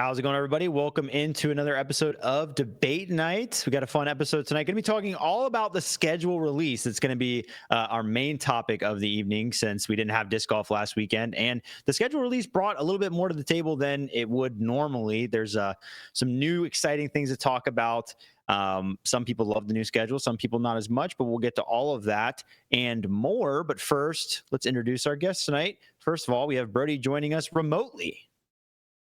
How's it going, everybody? Welcome into another episode of Debate Night. We got a fun episode tonight. Going to be talking all about the schedule release. It's going to be our main topic of the evening since we didn't have disc golf last weekend. And the schedule release brought a little bit more to the table than it would normally. There's some new exciting things to talk about. Some people love the new schedule, some people not as much, but we'll get to all of that and more. But first, let's introduce our guests tonight. First of all, we have Brodie joining us remotely.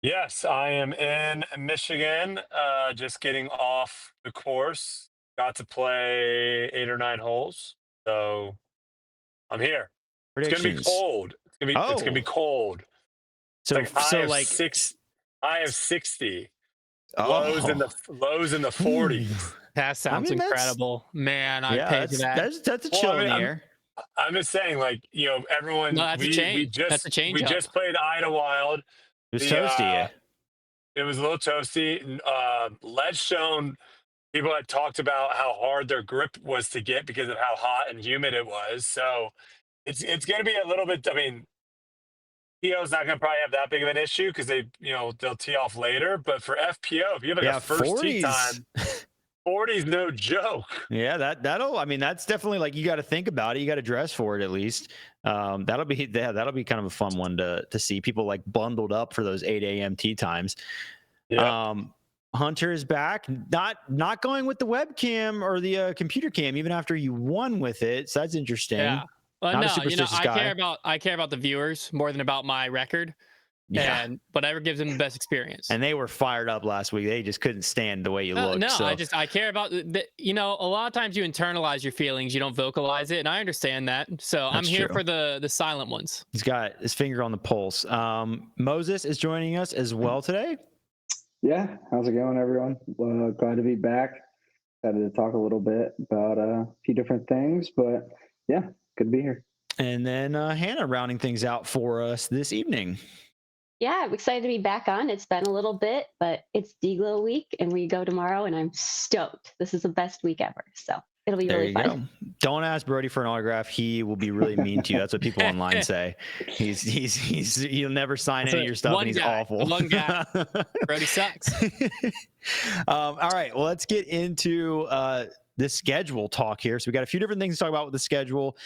Yes, I am in Michigan, just getting off the course. Got to play 8 or 9 holes, so I'm here. It's gonna be Predictions. cold. It's gonna be cold. It's like high of 60, lows in Oh, the 40s. That sounds incredible, man. I paid for that. That's a Well, chill I in mean, the air. I'm just saying, like, everyone. No, that's a change. That's a change We up. just played Idlewild. It was The, toasty. Yeah. It was a little toasty. Ledgestone, people had talked about how hard their grip was to get because of how hot and humid it was. So it's going to be a little bit. I mean, TO's not going to probably have that big of an issue because they'll tee off later. But for FPO, if you have like a first tee 40s. time, 40's no joke. Yeah, that's definitely, like, you got to think about it. You got to dress for it at least. That'll be kind of a fun one to see people like bundled up for those 8 a.m. tee times. Yeah. Hunter is back, not going with the webcam or the computer cam even after you won with it. So that's interesting. Yeah. Well, Not a no, superstitious guy. I care about the viewers more than about my record. Yeah. And whatever gives them the best experience. And they were fired up last week. They just couldn't stand the way you looked. No, so. I care about the, a lot of times you internalize your feelings, you don't vocalize it, and I understand that. So I'm here for the silent ones. He's got his finger on the pulse. Moses is joining us as well today. Yeah, how's it going, everyone? Glad to be back. Excited to talk a little bit about a few different things, but yeah, good to be here. And then Hannah rounding things out for us this evening. Yeah, I'm excited to be back on. It's been a little bit, but it's D-Glow week, and we go tomorrow, and I'm stoked. This is the best week ever, so it'll be really fun. Go. Don't ask Brodie for an autograph. He will be really mean to you. That's what people online say. He'll never sign any of your stuff, and he's awful. One guy. Brodie sucks. All right, well, let's get into the schedule talk here. So we got a few different things to talk about with the schedule.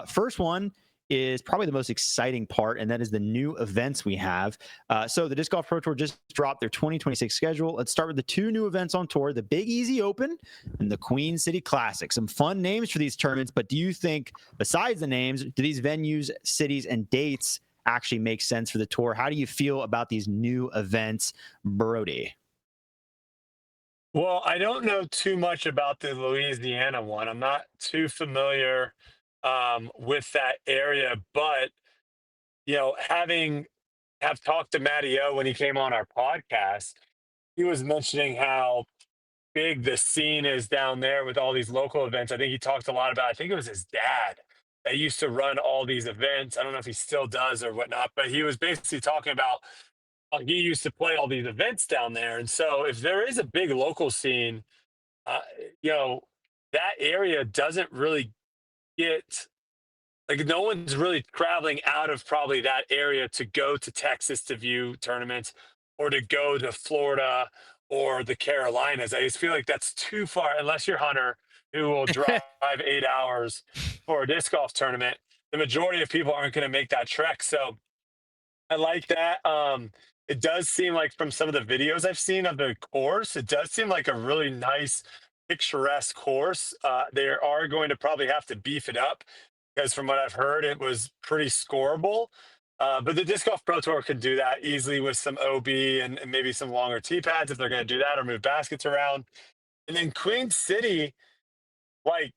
First one is probably the most exciting part, and that is the new events we have. So the Disc Golf Pro Tour just dropped their 2026 schedule. Let's start with the two new events on tour, the Big Easy Open and the Queen City Classic. Some fun names for these tournaments, but do you think, besides the names, do these venues, cities, and dates actually make sense for the tour? How do you feel about these new events, Brodie? Well, I don't know too much about the Louisiana one. I'm not too familiar with that area, but have talked to Matty O when he came on our podcast, he was mentioning how big the scene is down there with all these local events. I think he talked a lot about, I think it was his dad that used to run all these events. I don't know if he still does or whatnot, but he was basically talking about how he used to play all these events down there. And so if there is a big local scene, that area doesn't really get, like, no one's really traveling out of probably that area to go to Texas to view tournaments or to go to Florida or the Carolinas. I just feel like that's too far, unless you're Hunter, who will drive 8 hours for a disc golf tournament. The majority of people aren't going to make that trek. So I like that. It does seem like, from some of the videos I've seen of the course, it does seem like a really nice, picturesque course. They are going to probably have to beef it up because, from what I've heard, it was pretty scoreable. But the Disc Golf Pro Tour could do that easily with some OB and maybe some longer tee pads if they're going to do that, or move baskets around. And then Queen City, like,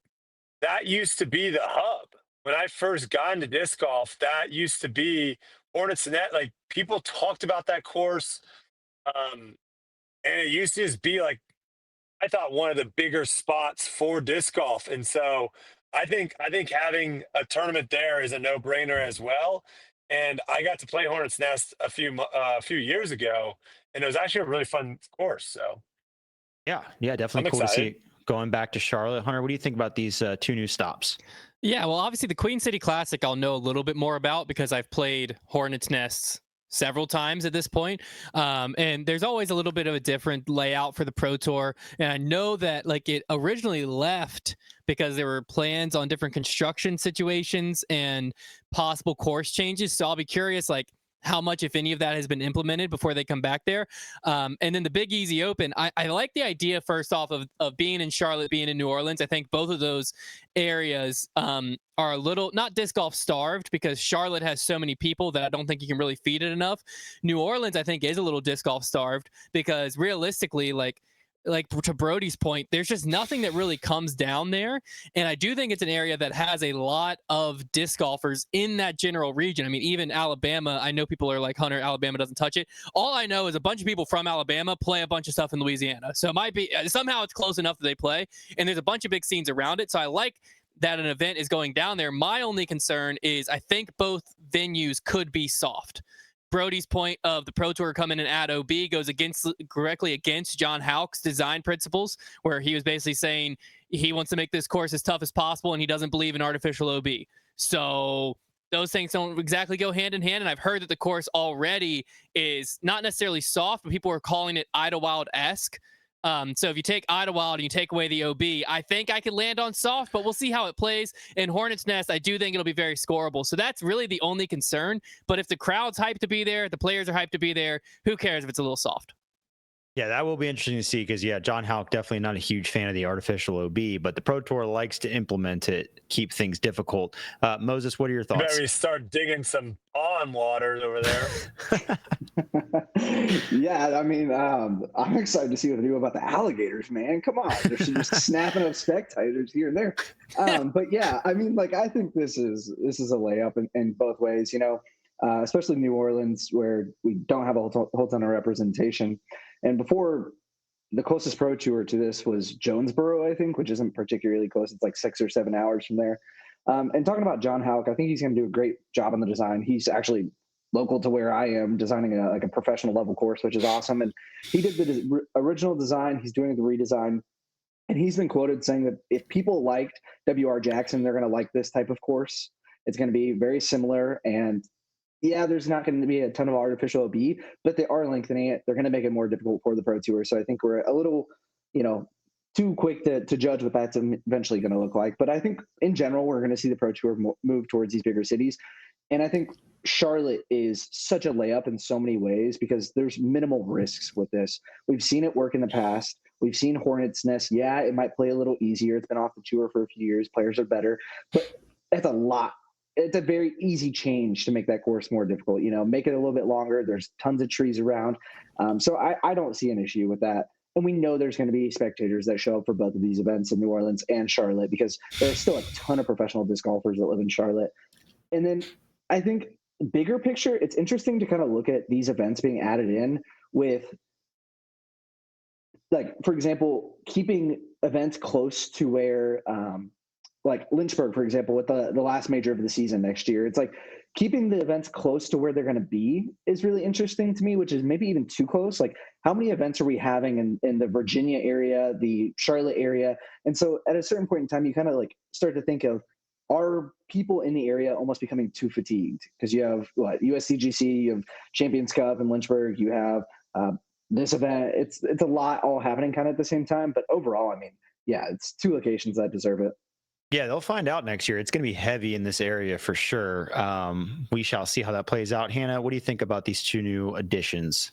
that used to be the hub. When I first got into disc golf, that used to be Hornets Net. Like, people talked about that course. And it used to just be, like, I thought, one of the bigger spots for disc golf. And so I think having a tournament there is a no-brainer as well. And I got to play Hornets Nest a few years ago, and it was actually a really fun course. So yeah, definitely cool to see going back to Charlotte. Hunter, what do you think about these two new stops? Yeah, well, obviously the Queen City Classic I'll know a little bit more about because I've played Hornets Nests several times at this point. And there's always a little bit of a different layout for the Pro Tour. And I know that like it originally left because there were plans on different construction situations and possible course changes. So I'll be curious, like, how much, if any, of that has been implemented before they come back there. And then the Big Easy Open, I like the idea, first off, of being in Charlotte, being in New Orleans. I think both of those areas are a little, not disc golf starved, because Charlotte has so many people that I don't think you can really feed it enough. New Orleans, I think, is a little disc golf starved because realistically, like to Brodie's point, there's just nothing that really comes down there. And I do think it's an area that has a lot of disc golfers in that general region. I mean, even Alabama, I know people are like, Hunter, Alabama doesn't touch it. All I know is a bunch of people from Alabama play a bunch of stuff in Louisiana. So it might be, somehow it's close enough that they play. And there's a bunch of big scenes around it. So I like that an event is going down there. My only concern is I think both venues could be soft. Brodie's point of the Pro Tour coming in at OB goes directly against John Houck's design principles, where he was basically saying he wants to make this course as tough as possible and he doesn't believe in artificial OB. So those things don't exactly go hand in hand. And I've heard that the course already is not necessarily soft, but people are calling it Idlewild-esque. So if you take Idlewild and you take away the OB, I think I could land on soft, but we'll see how it plays. In Hornets Nest, I do think it'll be very scoreable. So that's really the only concern. But if the crowd's hyped to be there, the players are hyped to be there, who cares if it's a little soft? Yeah, that will be interesting to see because, yeah, John Houck definitely not a huge fan of the artificial OB, but the Pro Tour likes to implement it, keep things difficult. Moses, what are your thoughts? Better start digging some pond water over there. Yeah, I mean, I'm excited to see what they do about the alligators, man. Come on, they're just snapping up spectators here and there. But yeah, I mean, like, I think this is a layup in both ways, you know, especially New Orleans, where we don't have a whole ton of representation. And before, the closest Pro Tour to this was Jonesboro, I think, which isn't particularly close. It's like 6 or 7 hours from there. And talking about John Houck, I think he's going to do a great job on the design. He's actually local to where I am, designing a professional level course, which is awesome. And he did the original design. He's doing the redesign. And he's been quoted saying that if people liked W.R. Jackson, they're going to like this type of course. It's going to be very similar. And yeah, there's not going to be a ton of artificial OB, but they are lengthening it. They're going to make it more difficult for the Pro Tour. So I think we're a little, too quick to judge what that's eventually going to look like. But I think in general, we're going to see the Pro Tour move towards these bigger cities. And I think Charlotte is such a layup in so many ways because there's minimal risks with this. We've seen it work in the past. We've seen Hornets Nest. Yeah, it might play a little easier. It's been off the tour for a few years. Players are better, but that's a lot. It's a very easy change to make that course more difficult, make it a little bit longer. There's tons of trees around. So I don't see an issue with that. And we know there's going to be spectators that show up for both of these events in New Orleans and Charlotte because there's still a ton of professional disc golfers that live in Charlotte. And then I think bigger picture, it's interesting to kind of look at these events being added in with, like, for example, keeping events close to where, like Lynchburg, for example, with the last major of the season next year. It's like keeping the events close to where they're going to be is really interesting to me, which is maybe even too close. Like, how many events are we having in the Virginia area, the Charlotte area? And so at a certain point in time, you kind of like start to think of, are people in the area almost becoming too fatigued? Because you have USCGC, you have Champions Cup in Lynchburg, you have this event. It's a lot all happening kind of at the same time. But overall, I mean, yeah, it's two locations that deserve it. Yeah, they'll find out next year. It's going to be heavy in this area for sure. We shall see how that plays out. Hannah, what do you think about these two new additions?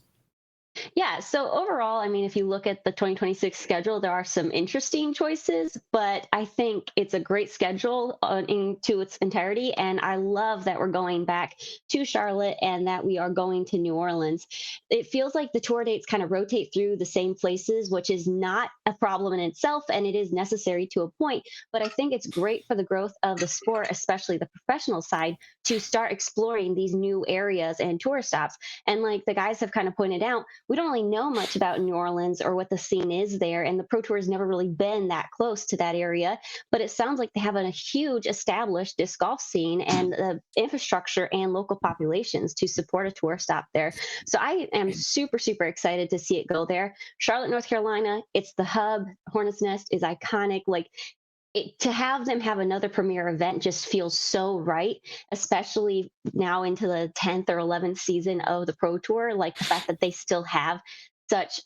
Yeah, so overall, I mean, if you look at the 2026 schedule, there are some interesting choices, but I think it's a great schedule into its entirety. And I love that we're going back to Charlotte and that we are going to New Orleans. It feels like the tour dates kind of rotate through the same places, which is not a problem in itself, and it is necessary to a point. But I think it's great for the growth of the sport, especially the professional side, to start exploring these new areas and tour stops. And like the guys have kind of pointed out, we don't really know much about New Orleans or what the scene is there, and the Pro Tour has never really been that close to that area. But it sounds like they have a huge established disc golf scene and the infrastructure and local populations to support a tour stop there. So I am super, super excited to see it go there. Charlotte, North Carolina, it's the hub. Hornets Nest is iconic. Like, to have them have another premier event just feels so right, especially now into the 10th or 11th season of the Pro Tour. Like the fact that they still have such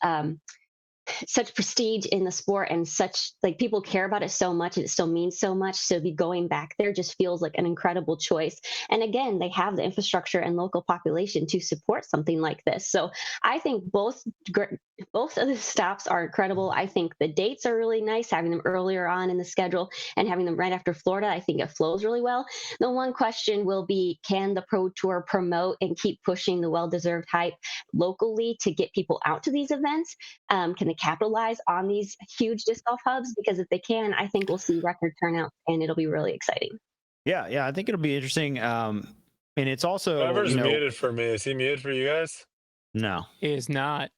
such prestige in the sport, and such like people care about it so much and it still means so much, so be going back there just feels like an incredible choice. And again, they have the infrastructure and local population to support something like this. So I think both of the stops are incredible. I think the dates are really nice, having them earlier on in the schedule and having them right after Florida. I think it flows really well. The one question will be, can the Pro Tour promote and keep pushing the well-deserved hype locally to get people out to these events? Can they capitalize on these huge disc golf hubs? Because if they can, I think we'll see record turnout and it'll be really exciting. Yeah, I think it'll be interesting. And it's also, Trevor's muted for me. Is he muted for you guys? No, He is not.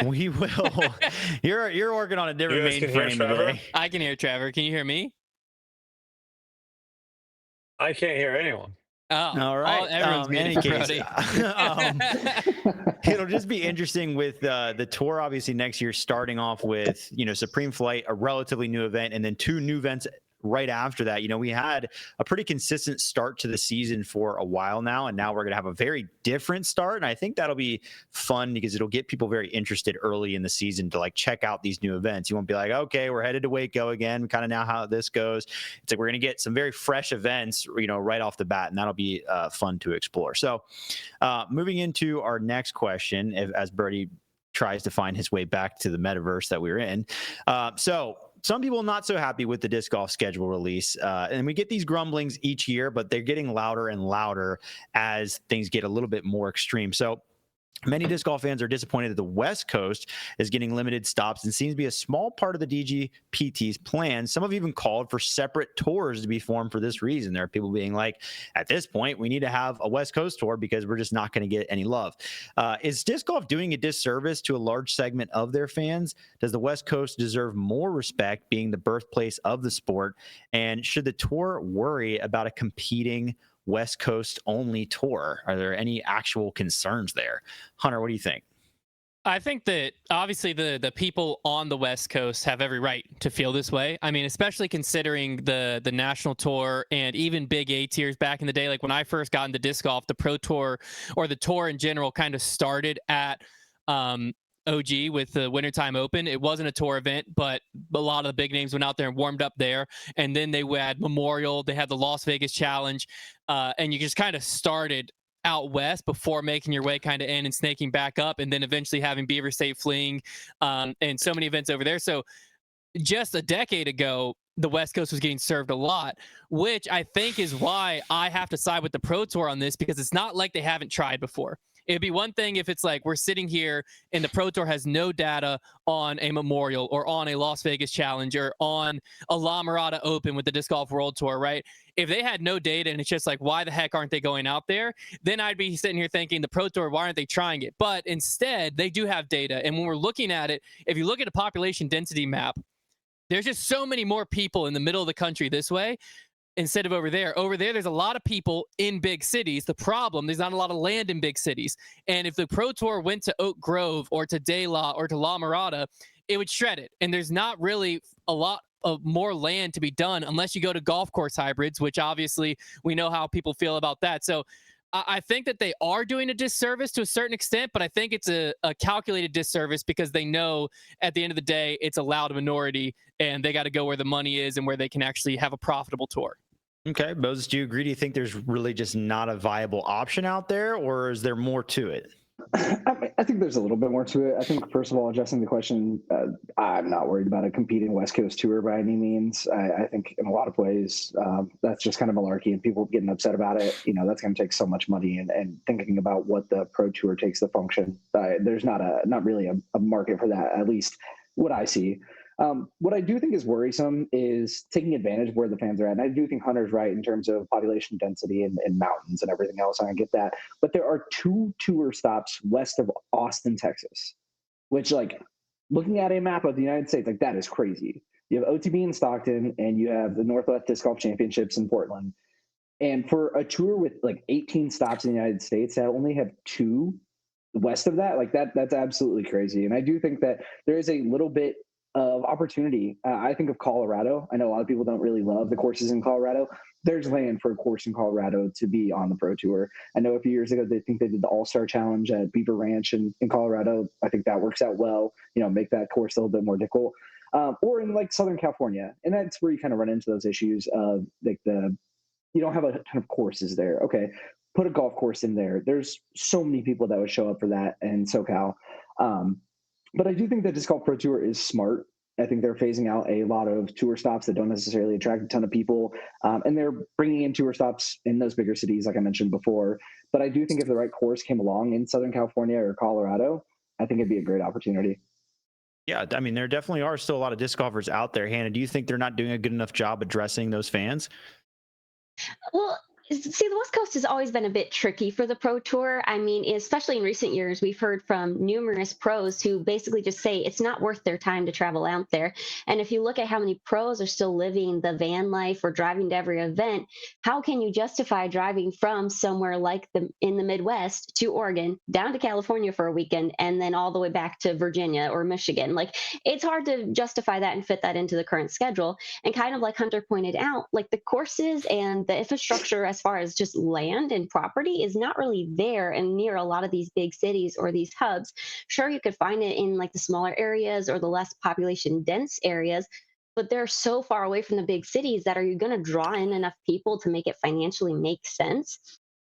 We will. You're working on a different You guys can hear mainframe Trevor? today. I can hear Trevor. Can you hear me? I can't hear anyone. Oh, All right. everyone's In muted any for case, Brodie. it'll just be interesting with the tour. Obviously, next year starting off with Supreme Flight, a relatively new event, and then 2 new events right after that. We had a pretty consistent start to the season for a while now, and now we're going to have a very different start. And I think that'll be fun because it'll get people very interested early in the season to check out these new events. You won't be like, okay, we're headed to Waco again. We kind of know how this goes. It's like we're going to get some very fresh events, right off the bat, and that'll be fun to explore. So moving into our next question, as Brodie tries to find his way back to the metaverse that we were in. So some people not so happy with the disc golf schedule release. And we get these grumblings each year, but they're getting louder and louder as things get a little bit more extreme. So many disc golf fans are disappointed that the West Coast is getting limited stops and seems to be a small part of the DGPT's plan. Some have even called for separate tours to be formed for this reason. There are people being like, at this point, we need to have a West Coast tour because we're just not going to get any love. Is disc golf doing a disservice to a large segment of their fans? Does the West Coast deserve more respect, being the birthplace of the sport? And should the tour worry about a competing West Coast only tour? Are there any actual concerns there? Hunter, what do you think? I think that obviously the people on the West Coast have every right to feel this way. I mean, especially considering the national tour and even big A tiers back in the day. Like when I first got into disc golf, the Pro Tour or the tour in general kind of started at OG with the Wintertime Open. It wasn't a tour event, but a lot of the big names went out there and warmed up there. And then they had Memorial, they had the Las Vegas Challenge, and you just kind of started out west before making your way kind of in and snaking back up, and then eventually having Beaver State Fling, and so many events over there. So just a decade ago, the West Coast was getting served a lot, which I think is why I have to side with the Pro Tour on this, because it's not like they haven't tried before. It'd be one thing if it's like we're sitting here and the Pro Tour has no data on a Memorial or on a Las Vegas Challenge or on a La Mirada Open with the Disc Golf World Tour, right? If they had no data and it's just like, why the heck aren't they going out there? Then I'd be sitting here thinking, the Pro Tour, why aren't they trying it? But instead, they do have data. And when we're looking at it, if you look at a population density map, there's just so many more people in the middle of the country this way instead of over there. Over there, there's a lot of people in big cities. The problem, there's not a lot of land in big cities. And if the Pro Tour went to Oak Grove or to De La or to La Mirada, it would shred it. And there's not really a lot of more land to be done unless you go to golf course hybrids, which obviously we know how people feel about that. So I think that they are doing a disservice to a certain extent, but I think it's a calculated disservice because they know at the end of the day, it's a loud minority and they got to go where the money is and where they can actually have a profitable tour. Okay, Moses, do you agree? Do you think there's really just not a viable option out there, or is there more to it? I think there's a little bit more to it. I think, first of all, addressing the question, I'm not worried about a competing West Coast tour by any means. I think in a lot of ways, that's just kind of malarkey, and people getting upset about it. That's going to take so much money, and thinking about what the Pro Tour takes to function. There's not really a market for that, at least what I see. What I do think is worrisome is taking advantage of where the fans are at. And I do think Hunter's right in terms of population density and mountains and everything else. I get that. But there are 2 tour stops west of Austin, Texas, which, looking at a map of the United States, that is crazy. You have OTB in Stockton, and you have the Northwest Disc Golf Championships in Portland. And for a tour with 18 stops in the United States, I only have 2 west of that. That's absolutely crazy. And I do think that there is a little bit of opportunity. I think of Colorado. I know a lot of people don't really love the courses in Colorado. There's land for a course in Colorado to be on the Pro Tour. I know a few years ago they did the All-Star Challenge at Beaver Ranch in Colorado. I think that works out well. Make that course a little bit more difficult. Or in like Southern California, and that's where you kind of run into those issues of like you don't have a ton of courses there. Okay, put a golf course in there. There's so many people that would show up for that in SoCal. But I do think that Disc Golf Pro Tour is smart. I think they're phasing out a lot of tour stops that don't necessarily attract a ton of people. And they're bringing in tour stops in those bigger cities, like I mentioned before. But I do think if the right course came along in Southern California or Colorado, I think it'd be a great opportunity. Yeah, I mean, there definitely are still a lot of disc golfers out there. Hannah, do you think they're not doing a good enough job addressing those fans? Well, see, the West Coast has always been a bit tricky for the Pro Tour. I mean, especially in recent years, we've heard from numerous pros who basically just say it's not worth their time to travel out there. And if you look at how many pros are still living the van life or driving to every event, how can you justify driving from somewhere like in the Midwest to Oregon, down to California for a weekend, and then all the way back to Virginia or Michigan? Like, it's hard to justify that and fit that into the current schedule. And kind of like Hunter pointed out, like the courses and the infrastructure as far as just land and property is not really there and near a lot of these big cities or these hubs. Sure, you could find it in like the smaller areas or the less population dense areas, but they're so far away from the big cities that are you going to draw in enough people to make it financially make sense?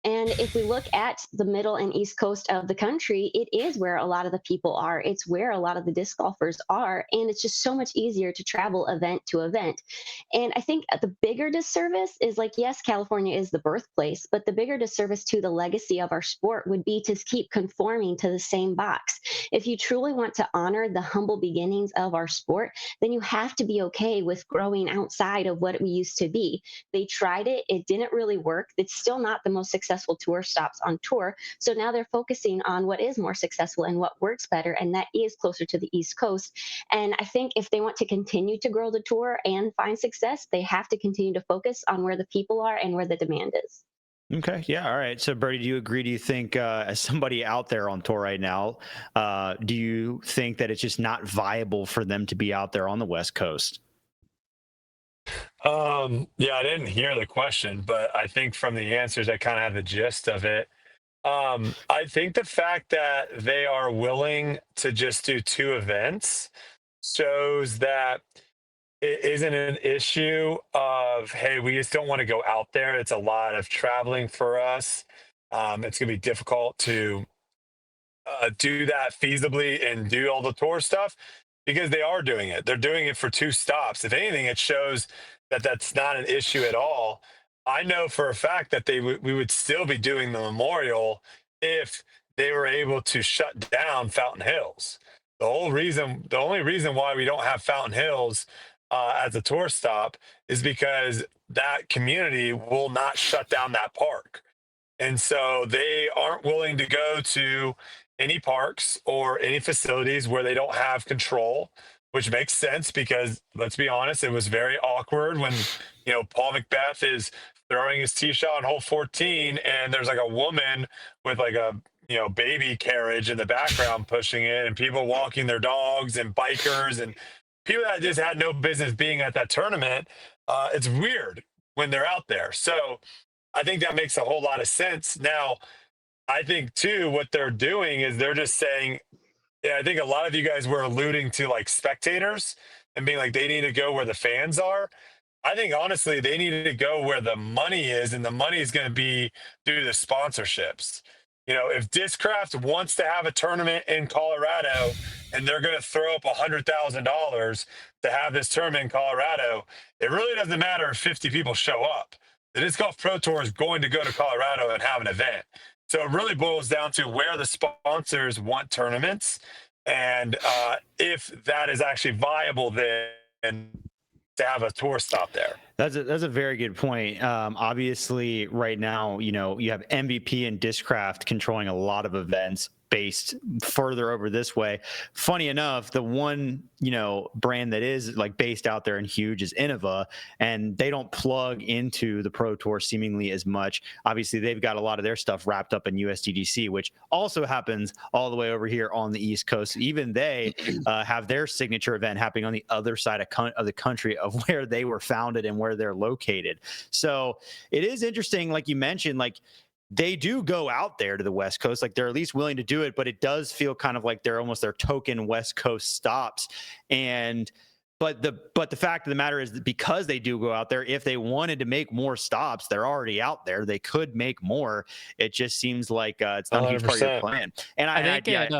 And if we look at the middle and east coast of the country, it is where a lot of the people are. It's where a lot of the disc golfers are. And it's just so much easier to travel event to event. And I think the bigger disservice is like, yes, California is the birthplace, but the bigger disservice to the legacy of our sport would be to keep conforming to the same box. If you truly want to honor the humble beginnings of our sport, then you have to be okay with growing outside of what we used to be. They tried it, it didn't really work. It's still not the most successful tour stops on tour. So now they're focusing on what is more successful and what works better, and that is closer to the East Coast. And I think if they want to continue to grow the tour and find success, they have to continue to focus on where the people are and where the demand is. Okay. Yeah. All right. So, Brodie, do you agree? Do you think, as somebody out there on tour right now, do you think that it's just not viable for them to be out there on the West Coast? Yeah, I didn't hear the question, but I think from the answers, I kind of have the gist of it. I think the fact that they are willing to just do two events shows that it isn't an issue of, hey, we just don't want to go out there. It's a lot of traveling for us. It's going to be difficult to do that feasibly and do all the tour stuff because they are doing it. They're doing it for two stops. If anything, it shows that that's not an issue at all. I know for a fact that we would still be doing the Memorial if they were able to shut down Fountain Hills. The only reason why we don't have Fountain Hills as a tour stop is because that community will not shut down that park. And so they aren't willing to go to any parks or any facilities where they don't have control, which makes sense because let's be honest, it was very awkward when, Paul Macbeth is throwing his tee shot on hole 14 and there's like a woman with like a, baby carriage in the background pushing it and people walking their dogs and bikers and people that just had no business being at that tournament. It's weird when they're out there. So I think that makes a whole lot of sense. Now, I think too, what they're doing is they're just saying, yeah, I think a lot of you guys were alluding to like spectators and being like, they need to go where the fans are. I think honestly, they need to go where the money is, and the money is going to be through the sponsorships. If Discraft wants to have a tournament in Colorado and they're going to throw up $100,000 to have this tournament in Colorado, it really doesn't matter if 50 people show up. The Disc Golf Pro Tour is going to go to Colorado and have an event. So it really boils down to where the sponsors want tournaments and if that is actually viable then to have a tour stop there. That's a very good point. Obviously, right now, you have MVP and Discraft controlling a lot of events based further over this way. Funny enough, the one brand that is like based out there and huge is Innova, and they don't plug into the Pro Tour seemingly as much. Obviously, they've got a lot of their stuff wrapped up in USDGC, which also happens all the way over here on the East Coast. Even they have their signature event happening on the other side of the country of where they were founded and where they're located. So it is interesting, like you mentioned, like they do go out there to the West Coast, like they're at least willing to do it, but it does feel kind of like they're almost their token West Coast stops. But the fact of the matter is that because they do go out there, if they wanted to make more stops, they're already out there. They could make more. It just seems like it's not a huge part of your plan. And I think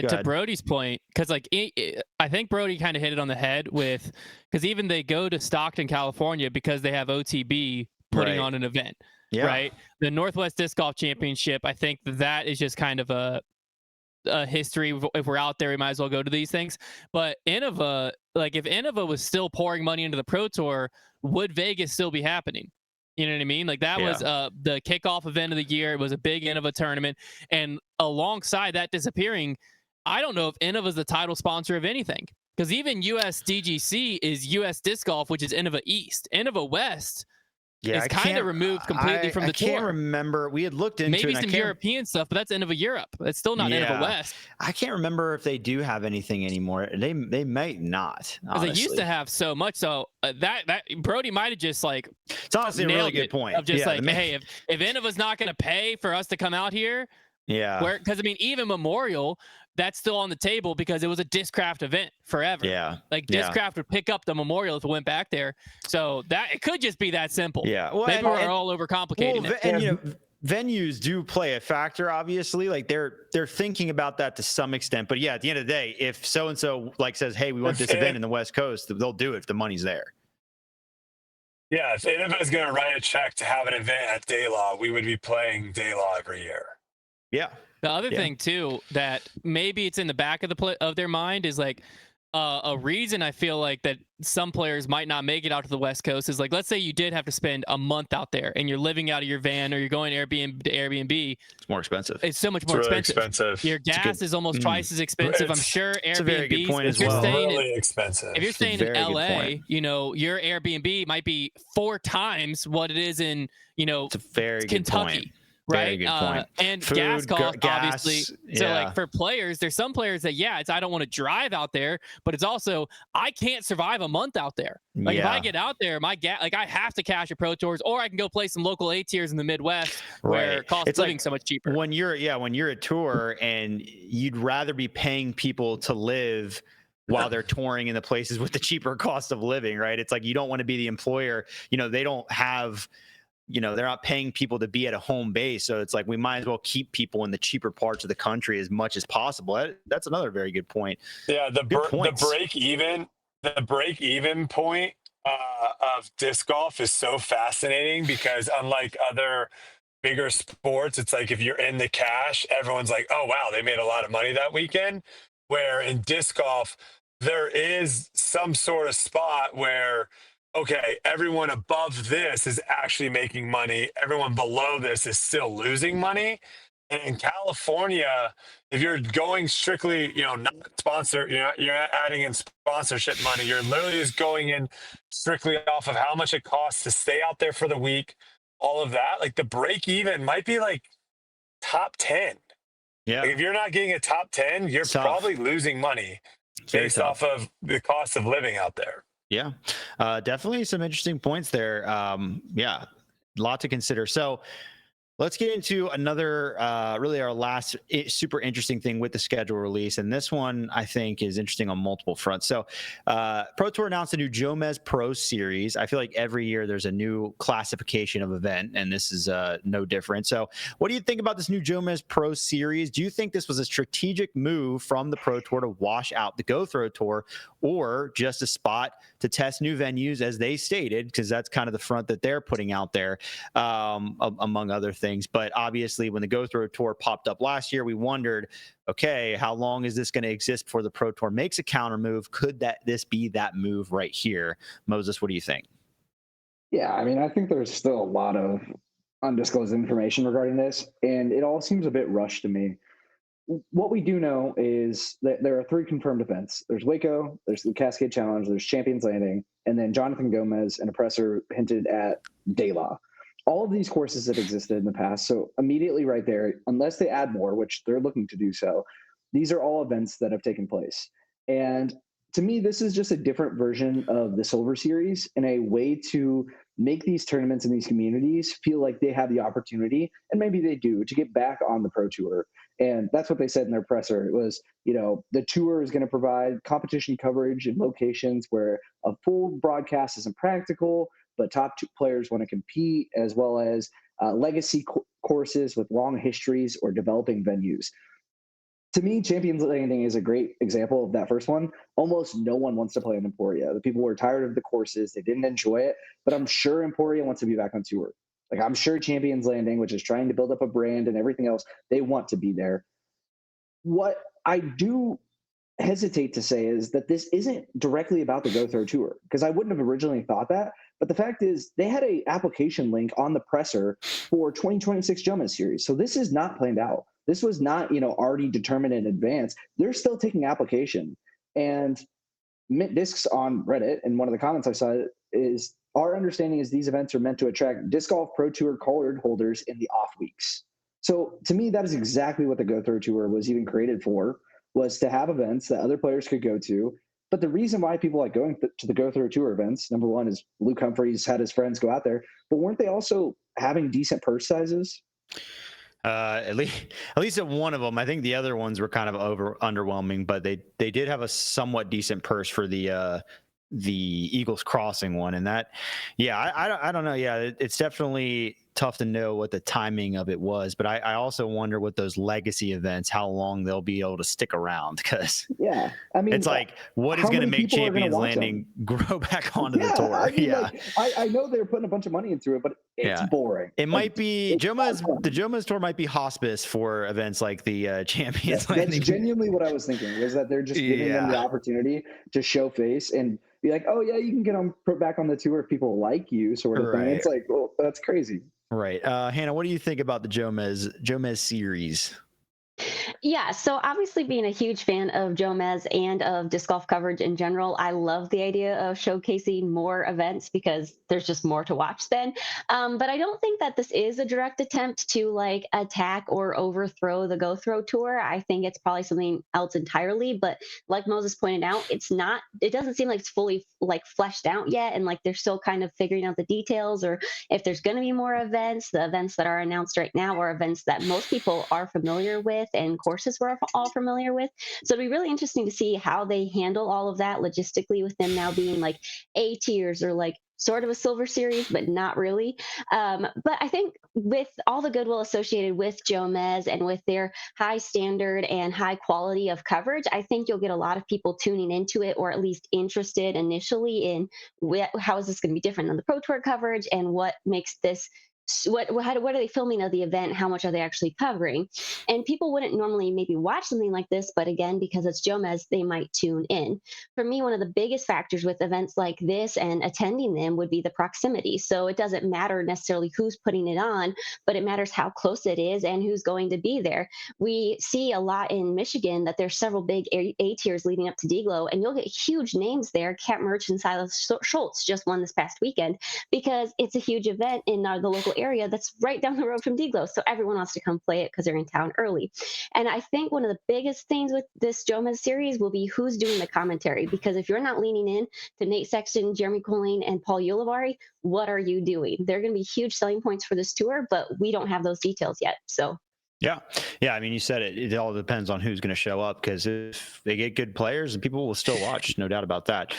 to Brodie's point, because like I think Brodie kind of hit it on the head with, because even they go to Stockton, California, because they have OTB putting on an event. Yeah. Right. The Northwest Disc Golf Championship, I think that is just kind of a history. If we're out there, we might as well go to these things. But Innova, like if Innova was still pouring money into the Pro Tour, would Vegas still be happening? You know what I mean? Like that was the kickoff event of the year. It was a big Innova tournament. And alongside that disappearing, I don't know if Innova is the title sponsor of anything. Because even USDGC is US Disc Golf, which is Innova East. Innova West is kind of removed completely from the tour. I can't remember. We had looked into maybe some European stuff, but that's Innova Europe. It's still not Innova West. I can't remember if they do have anything anymore. They might not. Because they used to have so much. So that Brodie might have just like. It's honestly a really good point. Of just hey, if Innova's not going to pay for us to come out here. Yeah. Because I mean, even Memorial, that's still on the table because it was a Discraft event forever. Yeah. Like Discraft would pick up the Memorial if it went back there. So that it could just be that simple. Yeah. Well, maybe we're all overcomplicating it. And venues do play a factor, obviously. Like they're thinking about that to some extent. But yeah, at the end of the day, if so and so like says, hey, we want this event in the West Coast, they'll do it if the money's there. Yeah, if Innova is going to write a check to have an event at Daylaw, we would be playing Daylaw every year. Yeah. The other thing too that maybe it's in the back of their mind is like a reason I feel like that some players might not make it out to the West Coast is like, let's say you did have to spend a month out there and you're living out of your van or you're going Airbnb to Airbnb. It's more expensive. It's so much more expensive. Your gas is almost twice as expensive. I'm sure Airbnb. It's a very good point as well. Really expensive. If you're staying in LA, your Airbnb might be 4 times what it is in, it's a very Kentucky. Good point. Right. Good point. And Food, gas costs, obviously. Yeah. So like for players, there's some players that, it's, I don't want to drive out there, but it's also, I can't survive a month out there. Like if I get out there, my gas, like I have to cash at Pro Tours, or I can go play some local A tiers in the Midwest where cost of living so much cheaper. When you're a tour and you'd rather be paying people to live while they're touring in the places with the cheaper cost of living, right? It's like, you don't want to be the employer, they don't have, they're not paying people to be at a home base. So it's like, we might as well keep people in the cheaper parts of the country as much as possible. That's another very good point. Yeah. The break even point of disc golf is so fascinating because unlike other bigger sports, it's like, if you're in the cash, everyone's like, oh, wow, they made a lot of money that weekend. Where in disc golf, there is some sort of spot where, okay, everyone above this is actually making money. Everyone below this is still losing money. And in California, if you're going strictly, not sponsor, you're not adding in sponsorship money. You're literally just going in strictly off of how much it costs to stay out there for the week, all of that. Like the break even might be like top 10. Yeah. Like if you're not getting a top 10, you're probably losing money based off of the cost of living out there. Yeah, definitely some interesting points there. A lot to consider. So let's get into another, really our last super interesting thing with the schedule release. And this one I think is interesting on multiple fronts. So Pro Tour announced a new Jomez Pro Series. I feel like every year there's a new classification of event, and this is no different. So what do you think about this new Jomez Pro Series? Do you think this was a strategic move from the Pro Tour to wash out the Go Throw Tour, or just a spot to test new venues, as they stated, because that's kind of the front that they're putting out there, among other things. But obviously, when the Go Throw Tour popped up last year, we wondered, okay, how long is this going to exist before the Pro Tour makes a counter move? Could this be that move right here? Moses, what do you think? Yeah, I mean, I think there's still a lot of undisclosed information regarding this, and it all seems a bit rushed to me. What we do know is that there are three confirmed events. There's Waco, there's the Cascade Challenge, there's Champions Landing, and then Jonathan Gomez and Oppressor hinted at Daylaw. All of these courses have existed in the past, so immediately right there, unless they add more, which they're looking to do so, these are all events that have taken place. And to me, this is just a different version of the Silver Series and a way to make these tournaments in these communities feel like they have the opportunity, and maybe they do, to get back on the Pro Tour. And that's what they said in their presser. It was, the tour is going to provide competition coverage in locations where a full broadcast isn't practical, but top two players want to compete, as well as legacy courses with long histories or developing venues. To me, Champions Landing is a great example of that first one. Almost no one wants to play in Emporia. The people were tired of the courses. They didn't enjoy it, but I'm sure Emporia wants to be back on tour. Like, I'm sure Champions Landing, which is trying to build up a brand and everything else, they want to be there. What I do hesitate to say is that this isn't directly about the Go Throw Tour, because I wouldn't have originally thought that. But the fact is, they had a application link on the presser for 2026 Jomez series. So this is not planned out. This was not, already determined in advance. They're still taking application. And Mint Discs on Reddit, and one of the comments I saw is, our understanding is these events are meant to attract Disc Golf Pro Tour card holders in the off weeks. So to me, that is exactly what the Go Throw Tour was even created for, was to have events that other players could go to. But the reason why people like going to the Go Throw Tour events, number one, is Luke Humphreys had his friends go out there, but weren't they also having decent purse sizes? At least at one of them. I think the other ones were kind of underwhelming, but they did have a somewhat decent purse for the Eagles Crossing one, and that, yeah, I don't know. Yeah, it's definitely tough to know what the timing of it was, but I also wonder what those legacy events, how long they'll be able to stick around, because yeah, I mean, it's like, what is going to make Champions Landing grow back onto the tour? I mean, I know they're putting a bunch of money into it, but it's boring. It might be the Jomez tour might be hospice for events like the Champions Landing. That's genuinely what I was thinking, was that they're just giving them the opportunity to show face and be like, oh yeah, you can get put back on the tour if people like you, sort of thing. It's like, well, that's crazy. Right. Hannah, what do you think about the Jomez series? Yeah, so obviously being a huge fan of Jomez and of disc golf coverage in general, I love the idea of showcasing more events because there's just more to watch then. But I don't think that this is a direct attempt to like attack or overthrow the Go Throw Tour. I think it's probably something else entirely. But like Moses pointed out, it doesn't seem like it's fully like fleshed out yet. And like they're still kind of figuring out the details, or if there's going to be more events. The events that are announced right now are events that most people are familiar with and courses we're all familiar with. So it'll be really interesting to see how they handle all of that logistically, with them now being like A tiers, or like sort of a Silver Series, but not really. But I think with all the goodwill associated with Jomez and with their high standard and high quality of coverage, I think you'll get a lot of people tuning into it, or at least interested initially in how is this going to be different than the Pro Tour coverage, and what makes this what are they filming of the event, how much are they actually covering. And people wouldn't normally maybe watch something like this, but again, because it's Jomez, they might tune in. For me, one of the biggest factors with events like this and attending them would be the proximity. So it doesn't matter necessarily who's putting it on, but it matters how close it is and who's going to be there. We see a lot in Michigan that there's several big A tiers leading up to D-Glow, and you'll get huge names there. Kat Merch and Silas Schultz just won this past weekend, because it's a huge event in the local area that's right down the road from D-Glow. So everyone wants to come play it because they're in town early. And I think one of the biggest things with this Jomez series will be who's doing the commentary, because if you're not leaning in to Nate Sexton, Jeremy Colleen, and Paul Ulivari, what are you doing? They're going to be huge selling points for this tour, but we don't have those details yet. So yeah. I mean, you said it. It all depends on who's going to show up, because if they get good players, and people will still watch, no doubt about that.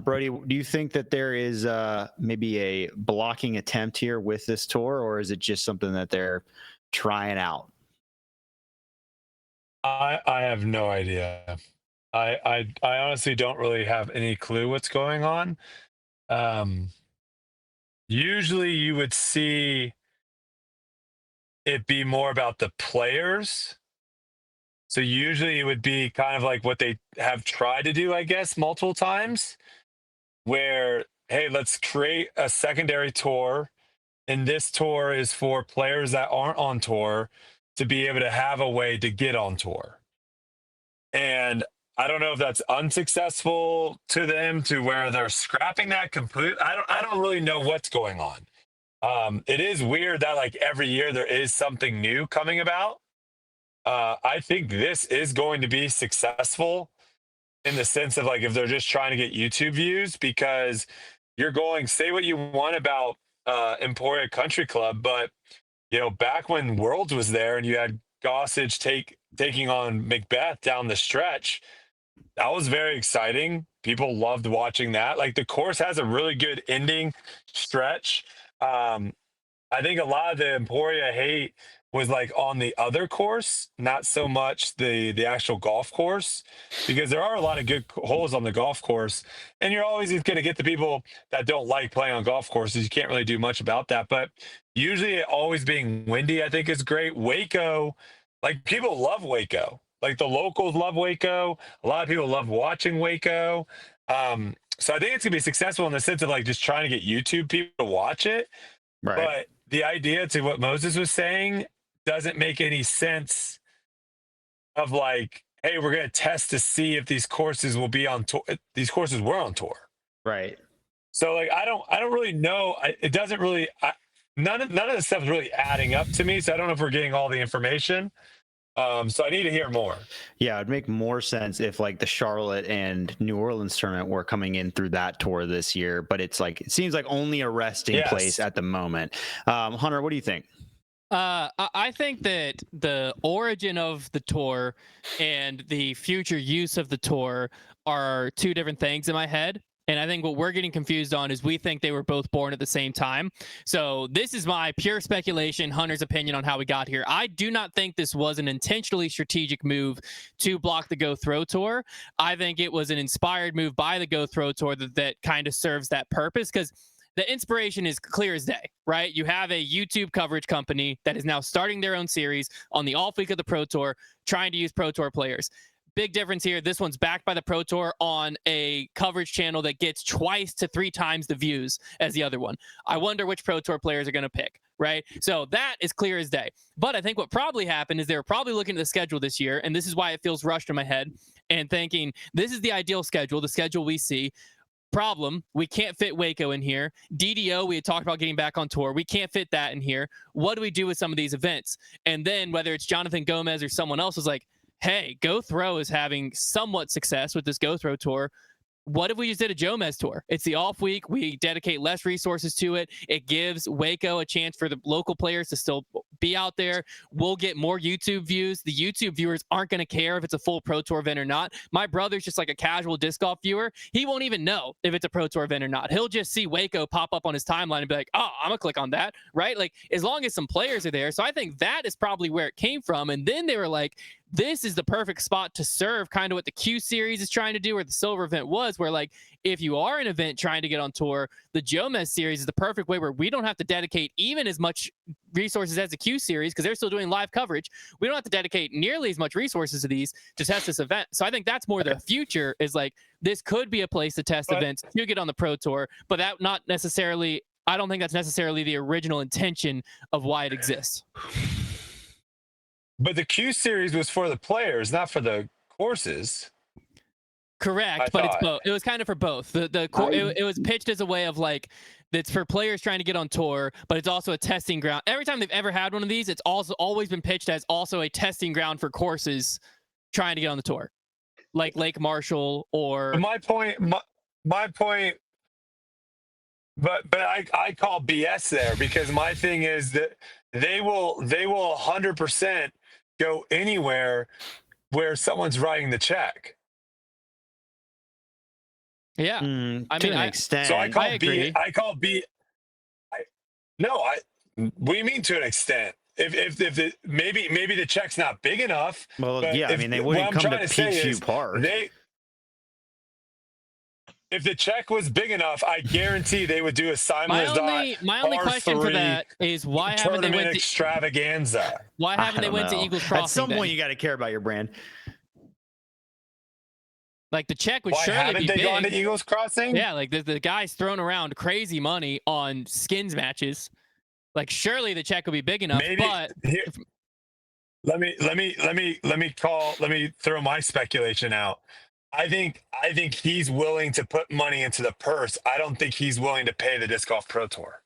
Brodie, do you think that there is maybe a blocking attempt here with this tour, or is it just something that they're trying out? I have no idea. I honestly don't really have any clue what's going on. Usually you would see it be more about the players. So usually it would be kind of like what they have tried to do, I guess, multiple times, where hey, let's create a secondary tour. And this tour is for players that aren't on tour to be able to have a way to get on tour. And I don't know if that's unsuccessful to them to where they're scrapping that completely. I don't really know what's going on. It is weird that like every year there is something new coming about. I think this is going to be successful in the sense of like if they're just trying to get YouTube views, because you're going, say what you want about Emporia Country Club, but you know, back when Worlds was there and you had Gossage taking on Macbeth down the stretch, that was very exciting. People loved watching that. Like the course has a really good ending stretch. I think a lot of the Emporia hate was like on the other course, not so much the actual golf course, because there are a lot of good holes on the golf course, and you're always going to get the people that don't like playing on golf courses. You can't really do much about that, but usually always being windy, I think is great. Waco, like people love Waco. Like the locals love Waco. A lot of people love watching Waco. So I think it's gonna be successful in the sense of like just trying to get YouTube people to watch it. Right. But the idea to what Moses was saying doesn't make any sense of like, hey, we're going to test to see if these courses will be on tour. These courses were on tour. Right. So like, I don't really know. It doesn't really, none of the stuff is really adding up to me. So I don't know if we're getting all the information. So I need to hear more. Yeah, it'd make more sense if like the Charlotte and New Orleans tournament were coming in through that tour this year, but it's like it seems like only a resting place at the moment. Hunter, what do you think? I think that the origin of the tour and the future use of the tour are two different things in my head. And I think what we're getting confused on is we think they were both born at the same time. So this is my pure speculation, Hunter's opinion on how we got here. I do not think this was an intentionally strategic move to block the Go Throw Tour. I think it was an inspired move by the Go Throw Tour that kind of serves that purpose, because the inspiration is clear as day, right? You have a YouTube coverage company that is now starting their own series on the off week of the Pro Tour, trying to use Pro Tour players. Big difference here. This one's backed by the Pro Tour on a coverage channel that gets twice to 3 times the views as the other one. I wonder which Pro Tour players are going to pick, right? So that is clear as day. But I think what probably happened is they were probably looking at the schedule this year, and this is why it feels rushed in my head, and thinking, this is the ideal schedule, the schedule we see. Problem, we can't fit Waco in here. DDO, we had talked about getting back on tour. We can't fit that in here. What do we do with some of these events? And then whether it's Jonathan Gomez or someone else was like, hey, Go Throw is having somewhat success with this Go Throw tour. What if we just did a Jomez tour? It's the off week. We dedicate less resources to it. It gives Waco a chance for the local players to still be out there. We'll get more YouTube views. The YouTube viewers aren't going to care if it's a full Pro Tour event or not. My brother's just like a casual disc golf viewer. He won't even know if it's a Pro Tour event or not. He'll just see Waco pop up on his timeline and be like, oh, I'm going to click on that, right? Like, as long as some players are there. So I think that is probably where it came from. And then they were like, this is the perfect spot to serve kind of what the Q series is trying to do, or the silver event was, where like, if you are an event trying to get on tour, the Jomez series is the perfect way where we don't have to dedicate even as much resources as the Q series, because they're still doing live coverage. We don't have to dedicate nearly as much resources to these to test this event. So I think that's more the future, is like, this could be a place to test events to get on the Pro Tour, but that not necessarily, I don't think that's necessarily the original intention of why it exists. But the Q series was for the players, not for the courses. Correct, but it's both. It was kind of for both. It was pitched as a way of like, it's for players trying to get on tour, but it's also a testing ground. Every time they've ever had one of these, it's also always been pitched as also a testing ground for courses trying to get on the tour, like Lake Marshall or. But my point. But I call BS there, because my thing is that they will 100% go anywhere where someone's writing the check. Yeah, I mean, to an extent. So I call agree. What do you mean to an extent? If maybe the check's not big enough. Well, yeah, I mean, they wouldn't come to Peachview Park. If the check was big enough, I guarantee they would do a Simon My only question for that is, why haven't they went to extravaganza? Why haven't they went to Eagles Crossing? At some point, you got to care about your brand. Like the check would Why surely haven't be they gone big. to Eagles Crossing? Yeah, like the guy's throwing around crazy money on skins matches. Like surely the check would be big enough. Maybe. But Let me throw my speculation out. I think he's willing to put money into the purse. I don't think he's willing to pay the Disc Golf Pro Tour.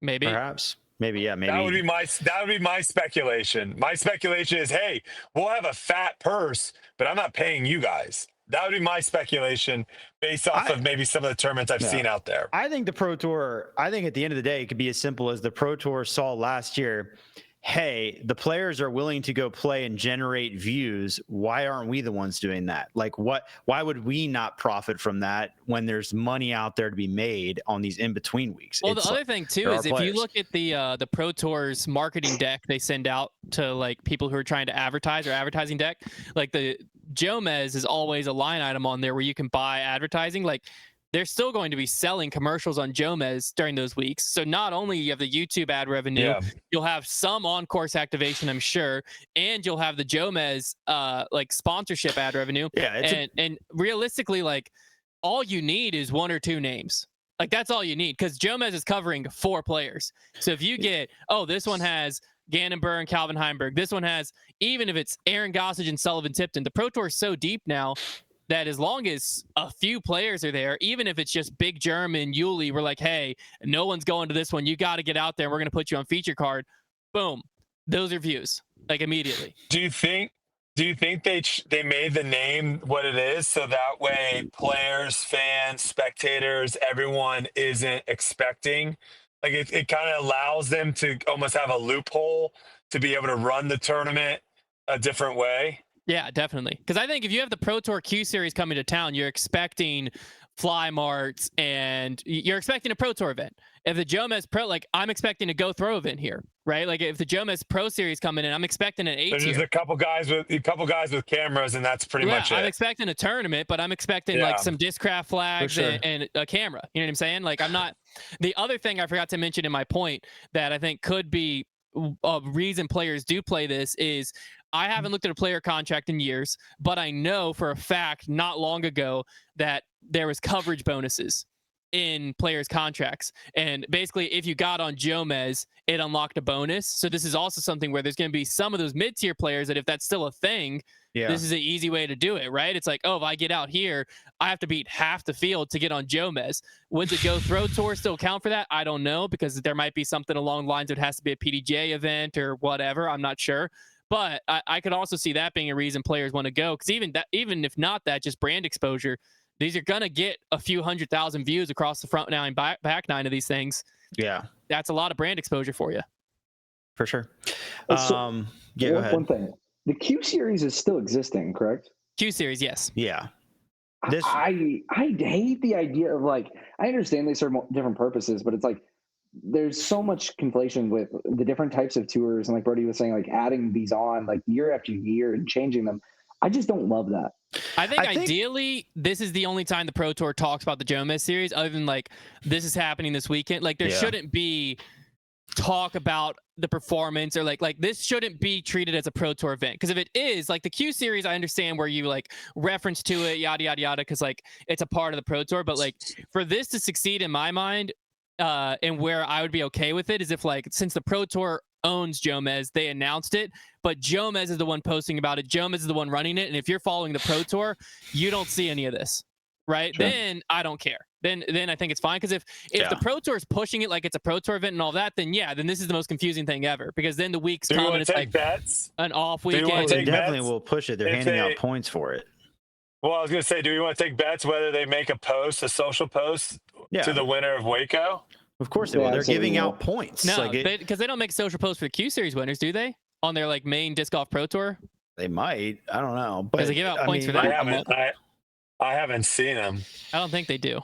maybe. Perhaps. Maybe, yeah, maybe. That would be my speculation. My speculation is, hey, we'll have a fat purse, but I'm not paying you guys. That would be my speculation based off of maybe some of the tournaments I've seen out there. I think the Pro Tour, I think at the end of the day, it could be as simple as the Pro Tour saw last year. Hey, the players are willing to go play and generate views. Why aren't we the ones doing that? Like, why would we not profit from that when there's money out there to be made on these in-between weeks? Well, the other thing too is if you look at the Pro Tour's marketing deck they send out to like people who are trying to advertise or advertising deck, like the Jomez is always a line item on there where you can buy advertising. Like they're still going to be selling commercials on Jomez during those weeks. So not only you have the YouTube ad revenue, you'll have some on-course activation, I'm sure, and you'll have the Jomez like sponsorship ad revenue. Yeah, and realistically, like all you need is one or two names. Like that's all you need because Jomez is covering 4 players. So if you get, this one has Gannon Burr and Calvin Heimberg. This one has, even if it's Aaron Gossage and Sullivan Tipton, the Pro Tour is so deep now that as long as a few players are there, even if it's just Big Germ and Yuli, we're like, hey, no one's going to this one. You got to get out there. We're going to put you on feature card. Boom. Those are views, like immediately. Do you think they made the name what it is so that way players, fans, spectators, everyone isn't expecting? Like it kind of allows them to almost have a loophole to be able to run the tournament a different way. Yeah, definitely. Because I think if you have the Pro Tour Q Series coming to town, you're expecting fly marts and you're expecting a Pro Tour event. If the Jomez Pro, like I'm expecting a Go Throw event here, right? Like if the Jomez Pro Series coming in, I'm expecting an 8 There's tier. just a couple guys with cameras, and that's pretty much it. I'm expecting a tournament, but I'm expecting like some Discraft flags and a camera. You know what I'm saying? Like I'm not. The other thing I forgot to mention in my point that I think could be a reason players do play this is I haven't looked at a player contract in years, but I know for a fact not long ago that there was coverage bonuses in players' contracts. And basically, if you got on Jomez, it unlocked a bonus. So this is also something where there's going to be some of those mid-tier players that if that's still a thing, this is an easy way to do it, right? It's like, if I get out here, I have to beat half the field to get on Jomez. Would the Go Throw Tour still count for that? I don't know, because there might be something along the lines of it has to be a PDJ event or whatever. I'm not sure. But I could also see that being a reason players want to go, because even if not that, just brand exposure, these are going to get a few 100,000 views across the front 9 and back 9 of these things. Yeah. That's a lot of brand exposure for you. For sure. Go ahead. One thing. The Q Series is still existing, correct? Q Series, yes. Yeah. I hate the idea of like, I understand they serve different purposes, but it's like, there's so much conflation with the different types of tours. And like Brodie was saying, like adding these on like year after year and changing them. I just don't love that. I think ideally this is the only time the Pro Tour talks about the Jomez series, other than like this is happening this weekend. Like there shouldn't be talk about the performance or like this shouldn't be treated as a Pro Tour event. Because if it is, like the Q Series, I understand where you like reference to it, yada yada yada, because like it's a part of the Pro Tour. But like for this to succeed in my mind, and where I would be okay with it is if like since the Pro Tour owns Jomez, they announced it, but Jomez is the one posting about it. Jomez is the one running it. And if you're following the Pro Tour, you don't see any of this, right? Sure. Then I don't care. Then I think it's fine. Because if the Pro Tour is pushing it like it's a Pro Tour event and all that, then then this is the most confusing thing ever. Because then the weeks come and it's like bets? An off weekend. They definitely will push it. They're handing out points for it. Well, I was going to say, do we want to take bets whether they make a social post to the winner of Waco? Of course they will. They're giving out points. No, because they don't make a social post for the Q Series winners, do they? On their like main Disc Golf Pro Tour? They might. I don't know. But they give out points for that. I haven't seen them. I don't think they do.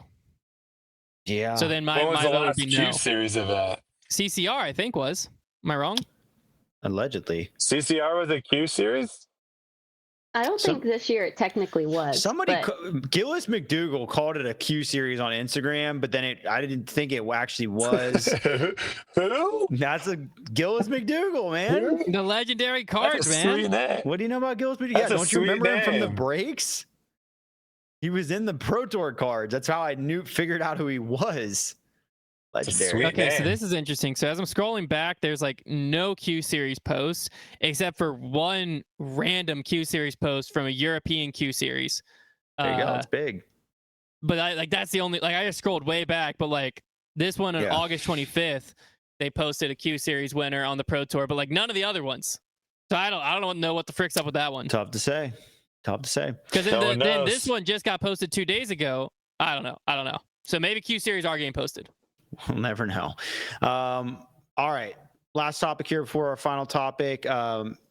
Yeah. So then my vote would be Q Series event? CCR, I think was. Am I wrong? Allegedly. CCR was a Q Series? I don't think this year it technically was. Gillis McDougall called it a Q Series on Instagram, but then I didn't think it actually was. Who? That's a Gillis McDougall, man. The legendary cards, man. What do you know about Gillis McDougall? Yeah, don't you remember him from the breaks? He was in the Pro Tour cards. That's how I figured out who he was. Legendary. Sweet Okay, so name. this is interesting. So as I'm scrolling back, there's like no Q Series posts except for one random Q Series post from a European Q Series. There you go. It's big. But that's the only, like, I just scrolled way back, but like this one on August 25th, they posted a Q Series winner on the Pro Tour, but like none of the other ones. So I don't know what the frick's up with that one. Tough to say. Because then this one just got posted 2 days ago. I don't know. So maybe Q Series are getting posted. We'll never know. All right. Last topic here before our final topic.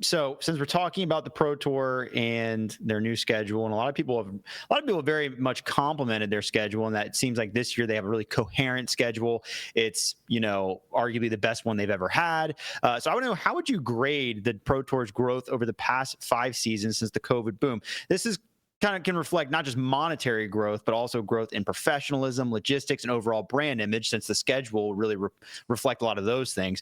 So since we're talking about the Pro Tour and their new schedule, and a lot of people have very much complimented their schedule, and that it seems like this year they have a really coherent schedule. It's, arguably the best one they've ever had. So I want to know, how would you grade the Pro Tour's growth over the past 5 seasons since the COVID boom? This is kind of can reflect not just monetary growth, but also growth in professionalism, logistics, and overall brand image, since the schedule will really reflect a lot of those things.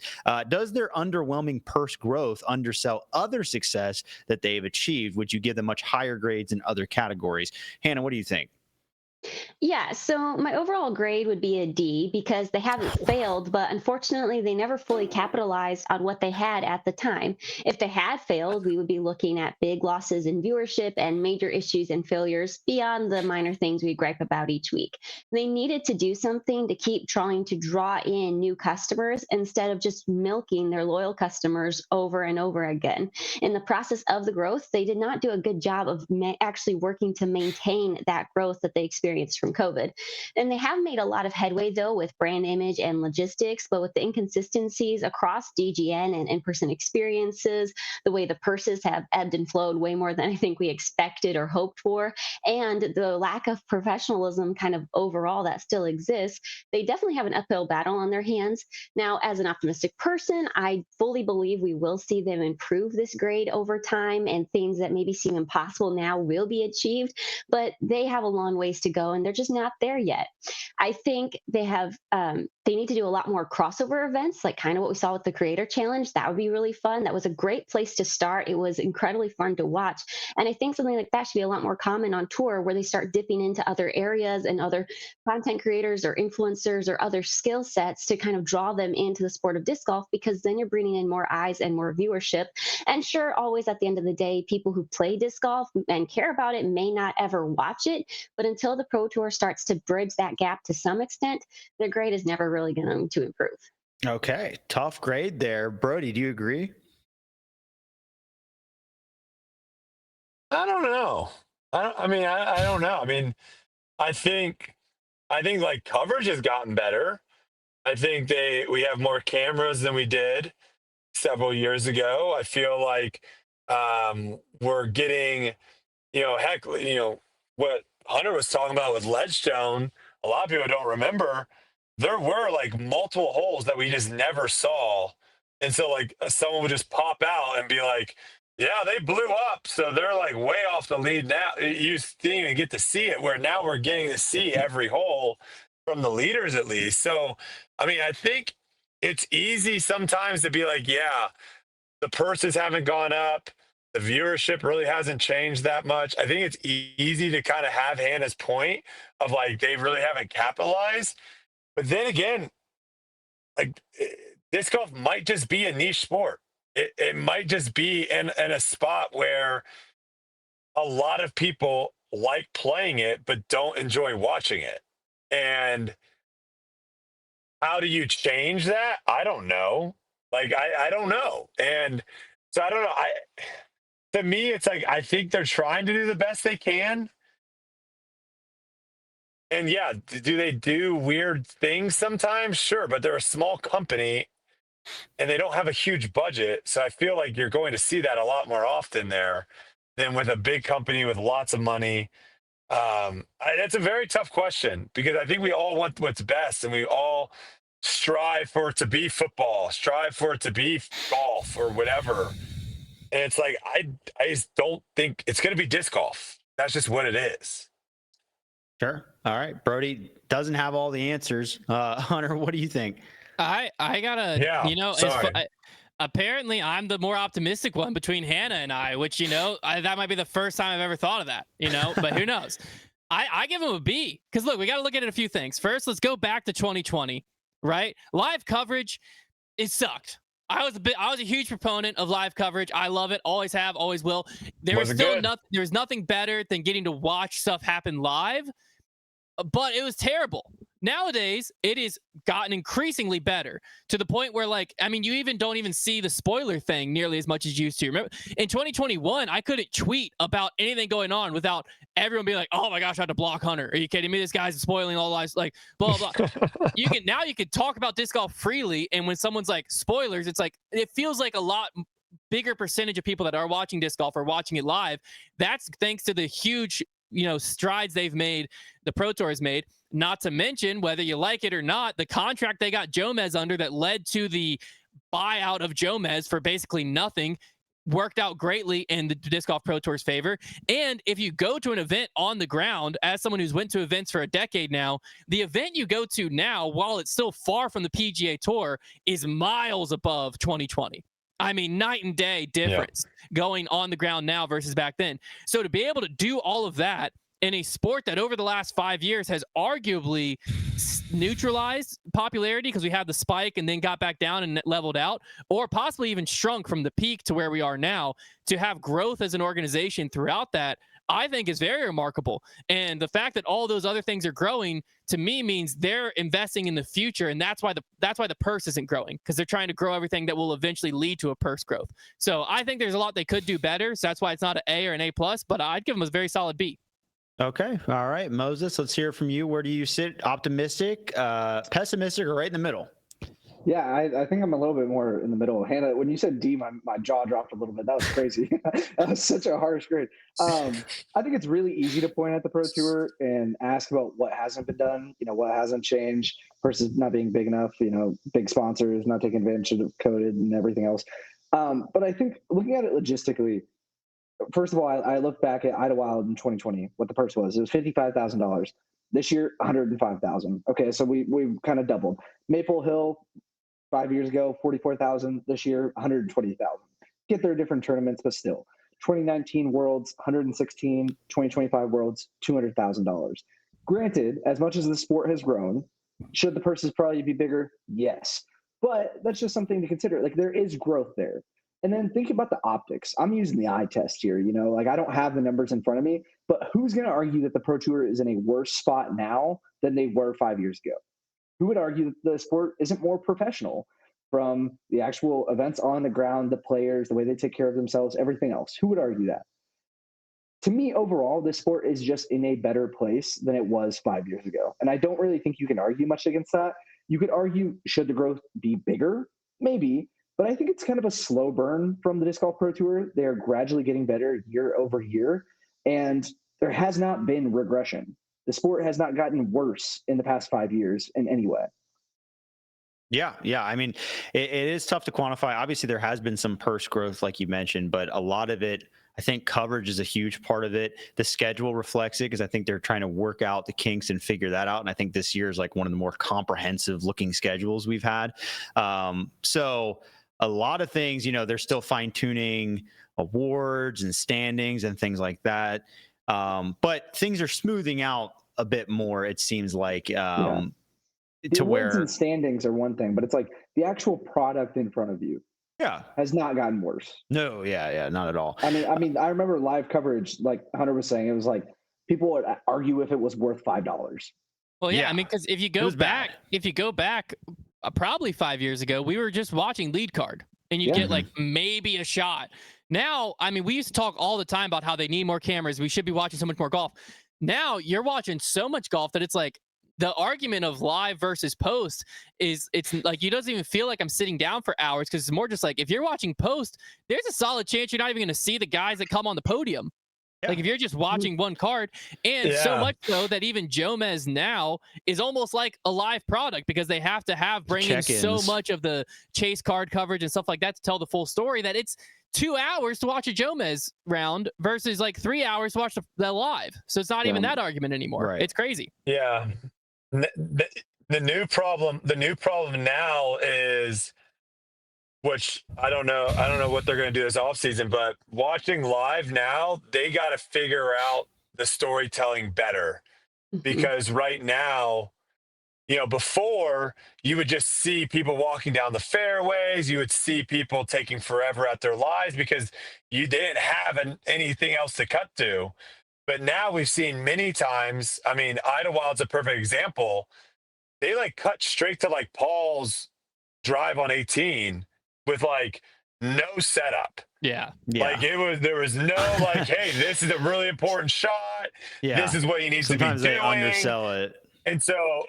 Does their underwhelming purse growth undersell other success that they've achieved? Would you give them much higher grades in other categories? Hannah, what do you think? Yeah, so my overall grade would be a D because they haven't failed, but unfortunately, they never fully capitalized on what they had at the time. If they had failed, we would be looking at big losses in viewership and major issues and failures beyond the minor things we gripe about each week. They needed to do something to keep trying to draw in new customers instead of just milking their loyal customers over and over again. In the process of the growth, they did not do a good job of actually working to maintain that growth that they experienced from COVID. And they have made a lot of headway, though, with brand image and logistics, but with the inconsistencies across DGN and in-person experiences, the way the purses have ebbed and flowed way more than I think we expected or hoped for, and the lack of professionalism kind of overall that still exists, they definitely have an uphill battle on their hands. Now, as an optimistic person, I fully believe we will see them improve this grade over time, and things that maybe seem impossible now will be achieved, but they have a long ways to go and they're just not there yet. I think they need to do a lot more crossover events, like kind of what we saw with the Creator Challenge. That would be really fun. That was a great place to start. It was incredibly fun to watch. And I think something like that should be a lot more common on tour, where they start dipping into other areas and other content creators or influencers or other skill sets to kind of draw them into the sport of disc golf, because then you're bringing in more eyes and more viewership. And sure, always at the end of the day, people who play disc golf and care about it may not ever watch it, but until the Pro Tour starts to bridge that gap to some extent, their grade is never really going to improve. Okay, tough grade there. Brodie, do you agree? I don't know. I don't know. I think like coverage has gotten better. I think we have more cameras than we did several years ago. I feel like we're getting, what Hunter was talking about with Ledgestone. A lot of people don't remember. There were like multiple holes that we just never saw. And so like someone would just pop out and be like, yeah, they blew up. So they're like way off the lead now. You didn't even get to see it, where now we're getting to see every hole from the leaders at least. So, I think it's easy sometimes to be like, yeah, the purses haven't gone up. The viewership really hasn't changed that much. I think it's easy to kind of have Hannah's point of like, they really haven't capitalized. But then again, like disc golf might just be a niche sport. It might just be in a spot where a lot of people like playing it, but don't enjoy watching it. And how do you change that? I don't know. Like, I don't know. And so I don't know. To me, it's like, I think they're trying to do the best they can. And yeah, do they do weird things sometimes? Sure, but they're a small company and they don't have a huge budget. So I feel like you're going to see that a lot more often there than with a big company with lots of money. That's a very tough question, because I think we all want what's best and we all strive for it to be football, strive for it to be golf or whatever. And it's like, I just don't think it's going to be disc golf. That's just what it is. Sure. All right. Brodie doesn't have all the answers. Hunter, what do you think? I gotta, apparently I'm the more optimistic one between Hannah and I, which, that might be the first time I've ever thought of that, but who knows? I give them a B because look, we got to look at it a few things. First, let's go back to 2020, right? Live coverage, it sucked. I was a huge proponent of live coverage. I love it. Always have, always will. There's nothing better than getting to watch stuff happen live, but it was terrible. Nowadays, it has gotten increasingly better to the point where, like, I mean, you don't even see the spoiler thing nearly as much as you used to. Remember, in 2021, I couldn't tweet about anything going on without everyone being like, "Oh my gosh, I had to block Hunter. Are you kidding me? This guy's spoiling all lives." Like, blah blah. You can talk about disc golf freely, and when someone's like spoilers, it's like it feels like a lot bigger percentage of people that are watching disc golf are watching it live. That's thanks to the huge strides they've made, the Pro Tour has made. Not to mention, whether you like it or not, the contract they got Jomez under that led to the buyout of Jomez for basically nothing worked out greatly in the Disc Golf Pro Tour's favor. And if you go to an event on the ground, as someone who's went to events for a decade now, the event you go to now, while it's still far from the PGA Tour, is miles above 2020. I mean, night and day difference going on the ground now versus back then. So to be able to do all of that in a sport that over the last 5 years has arguably neutralized popularity because we had the spike and then got back down and leveled out, or possibly even shrunk from the peak to where we are now, to have growth as an organization throughout that, I think is very remarkable. And the fact that all those other things are growing, to me, means they're investing in the future, and that's why the purse isn't growing, because they're trying to grow everything that will eventually lead to a purse growth. So I think there's a lot they could do better. So that's why it's not an A or an A plus, but I'd give them a very solid B. Okay. All right, Moses, let's hear from you. Where do you sit? Optimistic, pessimistic, or right in the middle? Yeah, I think I'm a little bit more in the middle. Hannah, when you said D, my jaw dropped a little bit. That was crazy. That was such a harsh grade. I think it's really easy to point at the Pro Tour and ask about what hasn't been done, what hasn't changed versus not being big enough, big sponsors, not taking advantage of coded and everything else. But I think looking at it logistically, first of all, I look back at Idlewild in 2020, what the purse was. It was $55,000. This year, $105,000. Okay, so we kind of doubled. Maple Hill 5 years ago, $44,000. This year, $120,000. Get there different tournaments, but still. 2019 Worlds, $116,000. 2025 Worlds, $200,000. Granted, as much as the sport has grown, should the purses probably be bigger? Yes. But that's just something to consider. Like, there is growth there. And then think about the optics. I'm using the eye test here, like I don't have the numbers in front of me, but who's going to argue that the Pro Tour is in a worse spot now than they were 5 years ago? Who would argue that the sport isn't more professional, from the actual events on the ground, the players, the way they take care of themselves, everything else? Who would argue that? To me, overall, this sport is just in a better place than it was 5 years ago. And I don't really think you can argue much against that. You could argue, should the growth be bigger? Maybe. But I think it's kind of a slow burn from the Disc Golf Pro Tour. They're gradually getting better year over year, and there has not been regression. The sport has not gotten worse in the past 5 years in any way. Yeah. I mean, it is tough to quantify. Obviously, there has been some purse growth, like you mentioned, but a lot of it, I think coverage is a huge part of it. The schedule reflects it, because I think they're trying to work out the kinks and figure that out. And I think this year is like one of the more comprehensive looking schedules we've had. So a lot of things, they're still fine tuning awards and standings and things like that. But things are smoothing out a bit more, it seems like. The awards and standings are one thing, but it's like the actual product in front of you has not gotten worse. No, not at all. I mean, I remember live coverage, like Hunter was saying, it was like people would argue if it was worth $5. Well, yeah. I mean, because if you go back, probably 5 years ago, we were just watching lead card, and you get like maybe a shot. Now, I mean, we used to talk all the time about how they need more cameras. We should be watching so much more golf. Now you're watching so much golf that it's like, the argument of live versus post it's like, you doesn't even feel like I'm sitting down for hours, because it's more just like, if you're watching post, there's a solid chance you're not even going to see the guys that come on the podium. Like, if you're just watching one card, and so much so that even Jomez now is almost like a live product, because they have to bring in so much of the chase card coverage and stuff like that to tell the full story, that it's 2 hours to watch a Jomez round versus like 3 hours to watch the live. So it's not even that argument anymore. Right. It's crazy. Yeah. The new problem now is, which I don't know what they're going to do this offseason, but watching live now, they got to figure out the storytelling better. Mhm. Because right now, before you would just see people walking down the fairways, you would see people taking forever at their lives because you didn't have anything else to cut to. But now we've seen many times. I mean, Idlewild's a perfect example. They like cut straight to like Paul's drive on 18 with like no setup. Yeah. Like there was no like, hey, this is a really important shot. This Yeah. is what he needs to be Sometimes they doing. undersell it. And so,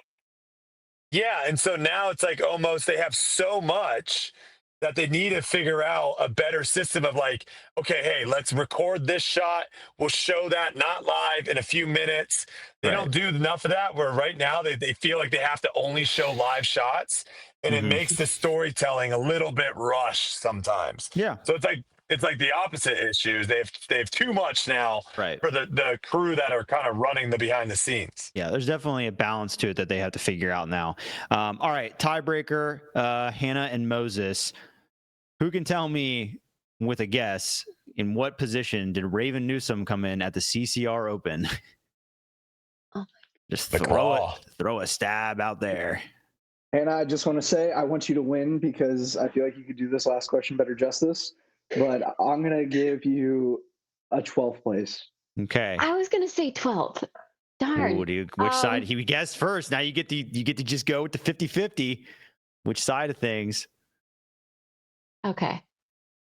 yeah. And so now it's like almost they have so much that they need to figure out a better system of like, okay, hey, let's record this shot. We'll show that not live in a few minutes. They Right. don't do enough of that where right now they feel like they have to only show live shots. And it Mhm. makes the storytelling a little bit rushed sometimes. Yeah. So it's like the opposite issues. They have too much now Right. for the crew that are kind of running the behind the scenes. Yeah, there's definitely a balance to it that they have to figure out now. All right, tiebreaker, Hannah and Moses. Who can tell me with a guess in what position did Raven Newsom come in at the CCR Open? Oh. Just The claw. throw a stab out there. And I just want to say, I want you to win because I feel like you could do this last question better justice. But I'm going to give you a 12th place. Okay. I was gonna say 12th. Darn. Which side? He guessed first. Now you get to just go with the 50-50. Which side of things? Okay.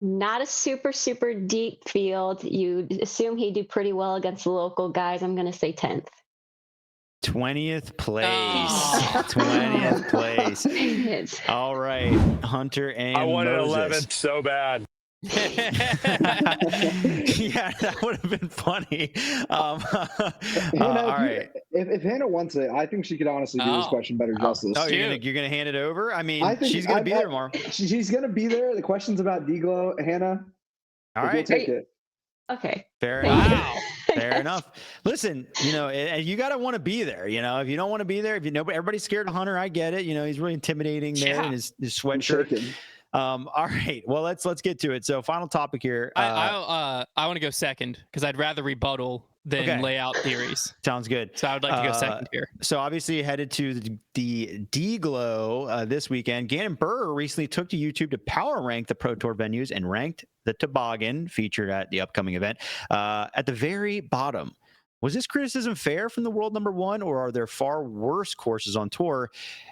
Not a super, super deep field. You'd assume he'd do pretty well against the local guys. I'm going to say 10th. 20th place. Oh. 20th place. Dang it. All right, Hunter and I wanted Moses. 11th so bad. Yeah, that would have been funny. Hannah, all right. If Hannah wants it, I think she could honestly do this question better justice. Oh, you're Shoot. gonna hand it over? I mean, I think she's gonna be there tomorrow. She's going to be there. The question's about D-Glow. Hannah, All we'll right, take it. Okay. fair Thank you. enough. Fair enough. Listen, you gotta want to be there. If you don't want to be there, everybody's scared of Hunter. I get it. He's really intimidating there in his I'm sweatshirt. shaking. All right. Well, let's get to it. So, final topic here. I want to go second because I'd rather rebuttal than Okay. lay out theories. Sounds good. So I would like to go second here. So obviously headed to the D-Glow this weekend. Gannon Burr recently took to YouTube to power rank the Pro Tour venues and ranked the toboggan featured at the upcoming event at the very bottom. Was this criticism fair from the world number one, or are there far worse courses on tour?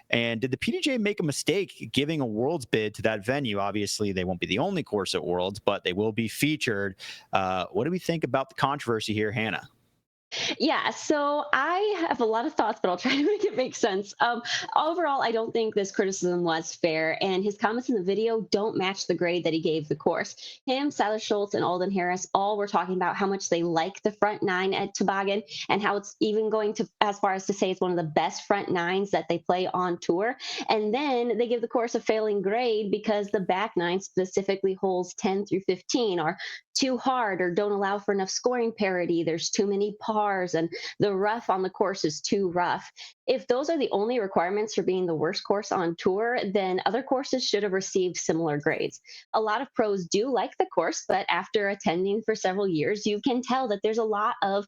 And did the PDJ make a mistake giving a Worlds bid to that venue? Obviously, they won't be the only course at Worlds, but they will be featured. What do we think about the controversy here, Hannah? Yeah, so I have a lot of thoughts, but I'll try to make it make sense. Overall, I don't think this criticism was fair, and his comments in the video don't match the grade that he gave the course. Him, Silas Schultz, and Alden Harris all were talking about how much they like the front nine at Toboggan, and how it's even going to as far as to say it's one of the best front nines that they play on tour. And then they give the course a failing grade because the back nine, specifically holes 10 through 15, are too hard or don't allow for enough scoring parity. There's too many pars, and the rough on the course is too rough. If those are the only requirements for being the worst course on tour, then other courses should have received similar grades. A lot of pros do like the course, but after attending for several years, you can tell that there's a lot of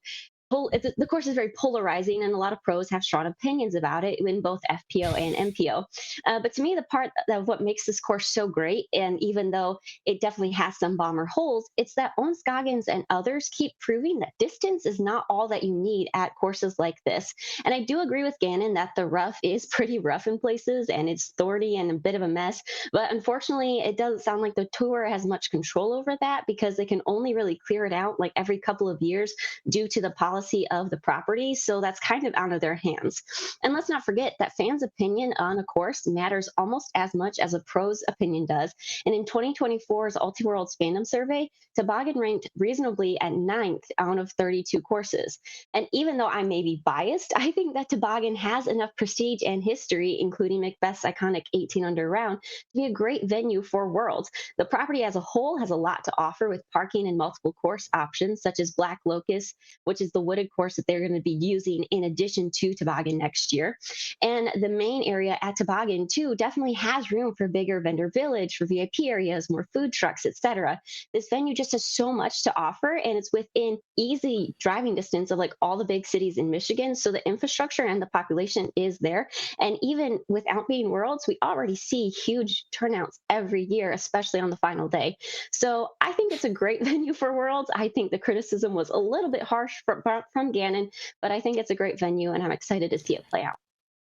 the course is very polarizing, and a lot of pros have strong opinions about it in both FPO and MPO. But to me, the part of what makes this course so great, and even though it definitely has some bomber holes, it's that Ons Goggins and others keep proving that distance is not all that you need at courses like this. And I do agree with Gannon that the rough is pretty rough in places, and it's thorny and a bit of a mess. But unfortunately, it doesn't sound like the tour has much control over that, because they can only really clear it out like every couple of years due to the policy of the property. So that's kind of out of their hands. And let's not forget that fans' opinion on a course matters almost as much as a pro's opinion does. And in 2024's Ultiworld's fandom survey, Toboggan ranked reasonably at 9th out of 32 courses. And even though I may be biased, I think that Toboggan has enough prestige and history, including Macbeth's iconic 18 under round, to be a great venue for Worlds. The property as a whole has a lot to offer, with parking and multiple course options such as Black Locust, which is the wooded course that they're going to be using in addition to Toboggan next year. And the main area at Toboggan too definitely has room for bigger vendor village, for VIP areas, more food trucks, etc. This venue just has so much to offer, and it's within easy driving distance of like all the big cities in Michigan. So the infrastructure and the population is there. And even without being Worlds, we already see huge turnouts every year, especially on the final day. So I think it's a great venue for Worlds. I think the criticism was a little bit harsh from Gannon, but I think it's a great venue, and I'm excited to see it play out.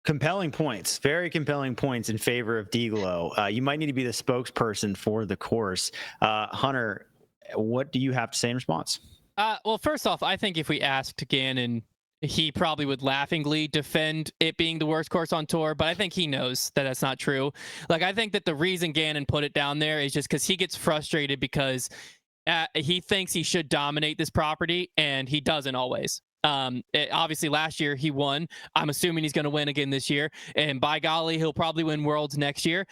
Compelling points, very compelling points in favor of Deglow. You might need to be the spokesperson for the course. Hunter, what do you have to say in response? Well, first off, I think if we asked Gannon, he probably would laughingly defend it being the worst course on tour, but I think he knows that that's not true. Like, I think that the reason Gannon put it down there is just because he gets frustrated because he thinks he should dominate this property, and he doesn't always. Obviously last year he won. I'm assuming he's going to win again this year, and by golly, he'll probably win Worlds next year.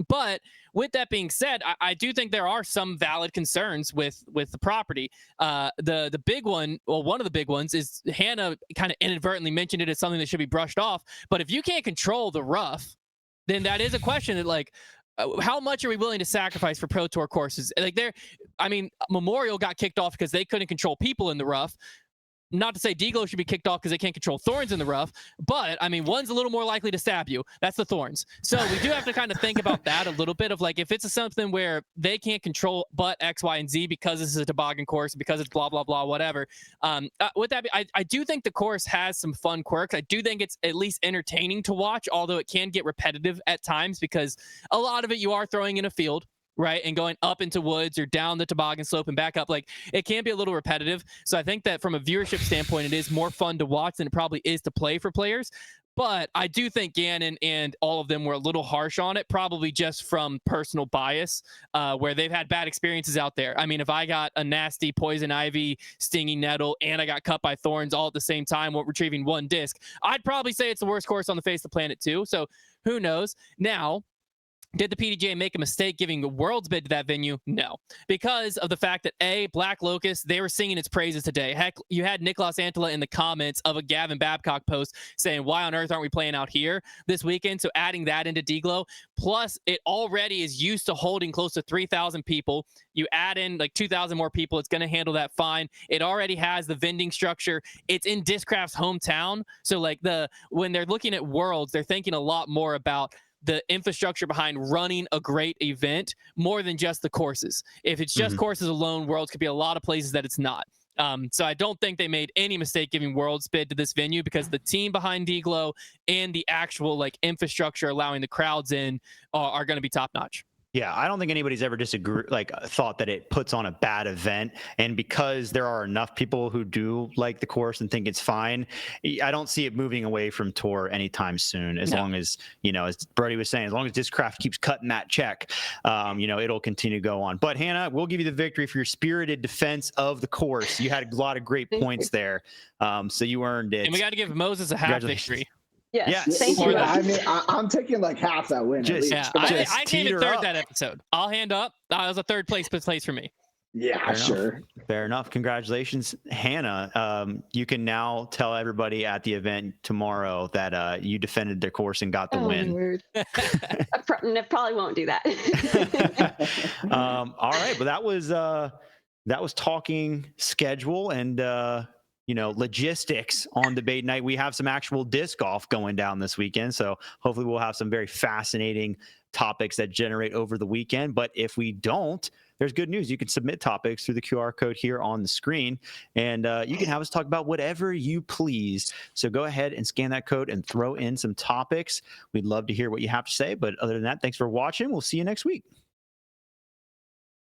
But with that being said, I do think there are some valid concerns with the property. The big one, well, one of the big ones is Hannah kind of inadvertently mentioned it as something that should be brushed off. But if you can't control the rough, then that is a question that, like, how much are we willing to sacrifice for Pro Tour courses? Like, Memorial got kicked off because they couldn't control people in the rough. Not to say Deglow should be kicked off because they can't control thorns in the rough, but I mean, one's a little more likely to stab you. That's the thorns. So we do have to kind of think about that a little bit of, like, if it's something where they can't control but X, Y, and Z because this is a toboggan course, because it's blah, blah, blah, whatever. With that, I do think the course has some fun quirks. I do think it's at least entertaining to watch, although it can get repetitive at times because a lot of it you are throwing in a field, right, and going up into woods or down the toboggan slope and back up. Like, it can be a little repetitive. So I think that from a viewership standpoint, it is more fun to watch than it probably is to play for players. But I do think Gannon and all of them were a little harsh on it, probably just from personal bias, where they've had bad experiences out there. I mean, if I got a nasty poison ivy, stinging nettle, and I got cut by thorns all at the same time while retrieving one disc, I'd probably say it's the worst course on the face of the planet too. So who knows? Now, did the PDGA make a mistake giving a Worlds bid to that venue? No, because of the fact that Black Locust, they were singing its praises today. Heck, you had Nicholas Antela in the comments of a Gavin Babcock post saying, why on earth aren't we playing out here this weekend? So adding that into Deglow, plus it already is used to holding close to 3,000 people. You add in like 2,000 more people, it's going to handle that fine. It already has the vending structure. It's in Discraft's hometown. So like when they're looking at Worlds, they're thinking a lot more about the infrastructure behind running a great event more than just the courses. If it's just courses alone, Worlds could be a lot of places that it's not. So I don't think they made any mistake giving Worlds bid to this venue because the team behind Deglow and the actual like infrastructure allowing the crowds in are going to be top notch. Yeah, I don't think anybody's ever thought that it puts on a bad event. And because there are enough people who do like the course and think it's fine, I don't see it moving away from tour anytime soon. As long as, as Brodie was saying, as long as Discraft keeps cutting that check, it'll continue to go on. But Hannah, we'll give you the victory for your spirited defense of the course. You had a lot of great points there. So you earned it. And we got to give Moses a half victory. Yes. Thank you. I mean, I'm taking like half that win. I came in third that episode. I'll hand up. That was a third place for me. Yeah, Fair enough. Congratulations, Hannah. You can now tell everybody at the event tomorrow that you defended their course and got the win. Weird. I probably won't do that. All right, but that was talking schedule and logistics on debate night. We have some actual disc golf going down this weekend, so hopefully we'll have some very fascinating topics that generate over the weekend. But if we don't, there's good news. You can submit topics through the QR code here on the screen, and you can have us talk about whatever you please. So go ahead and scan that code and throw in some topics. We'd love to hear what you have to say. But other than that, thanks for watching. We'll see you next week.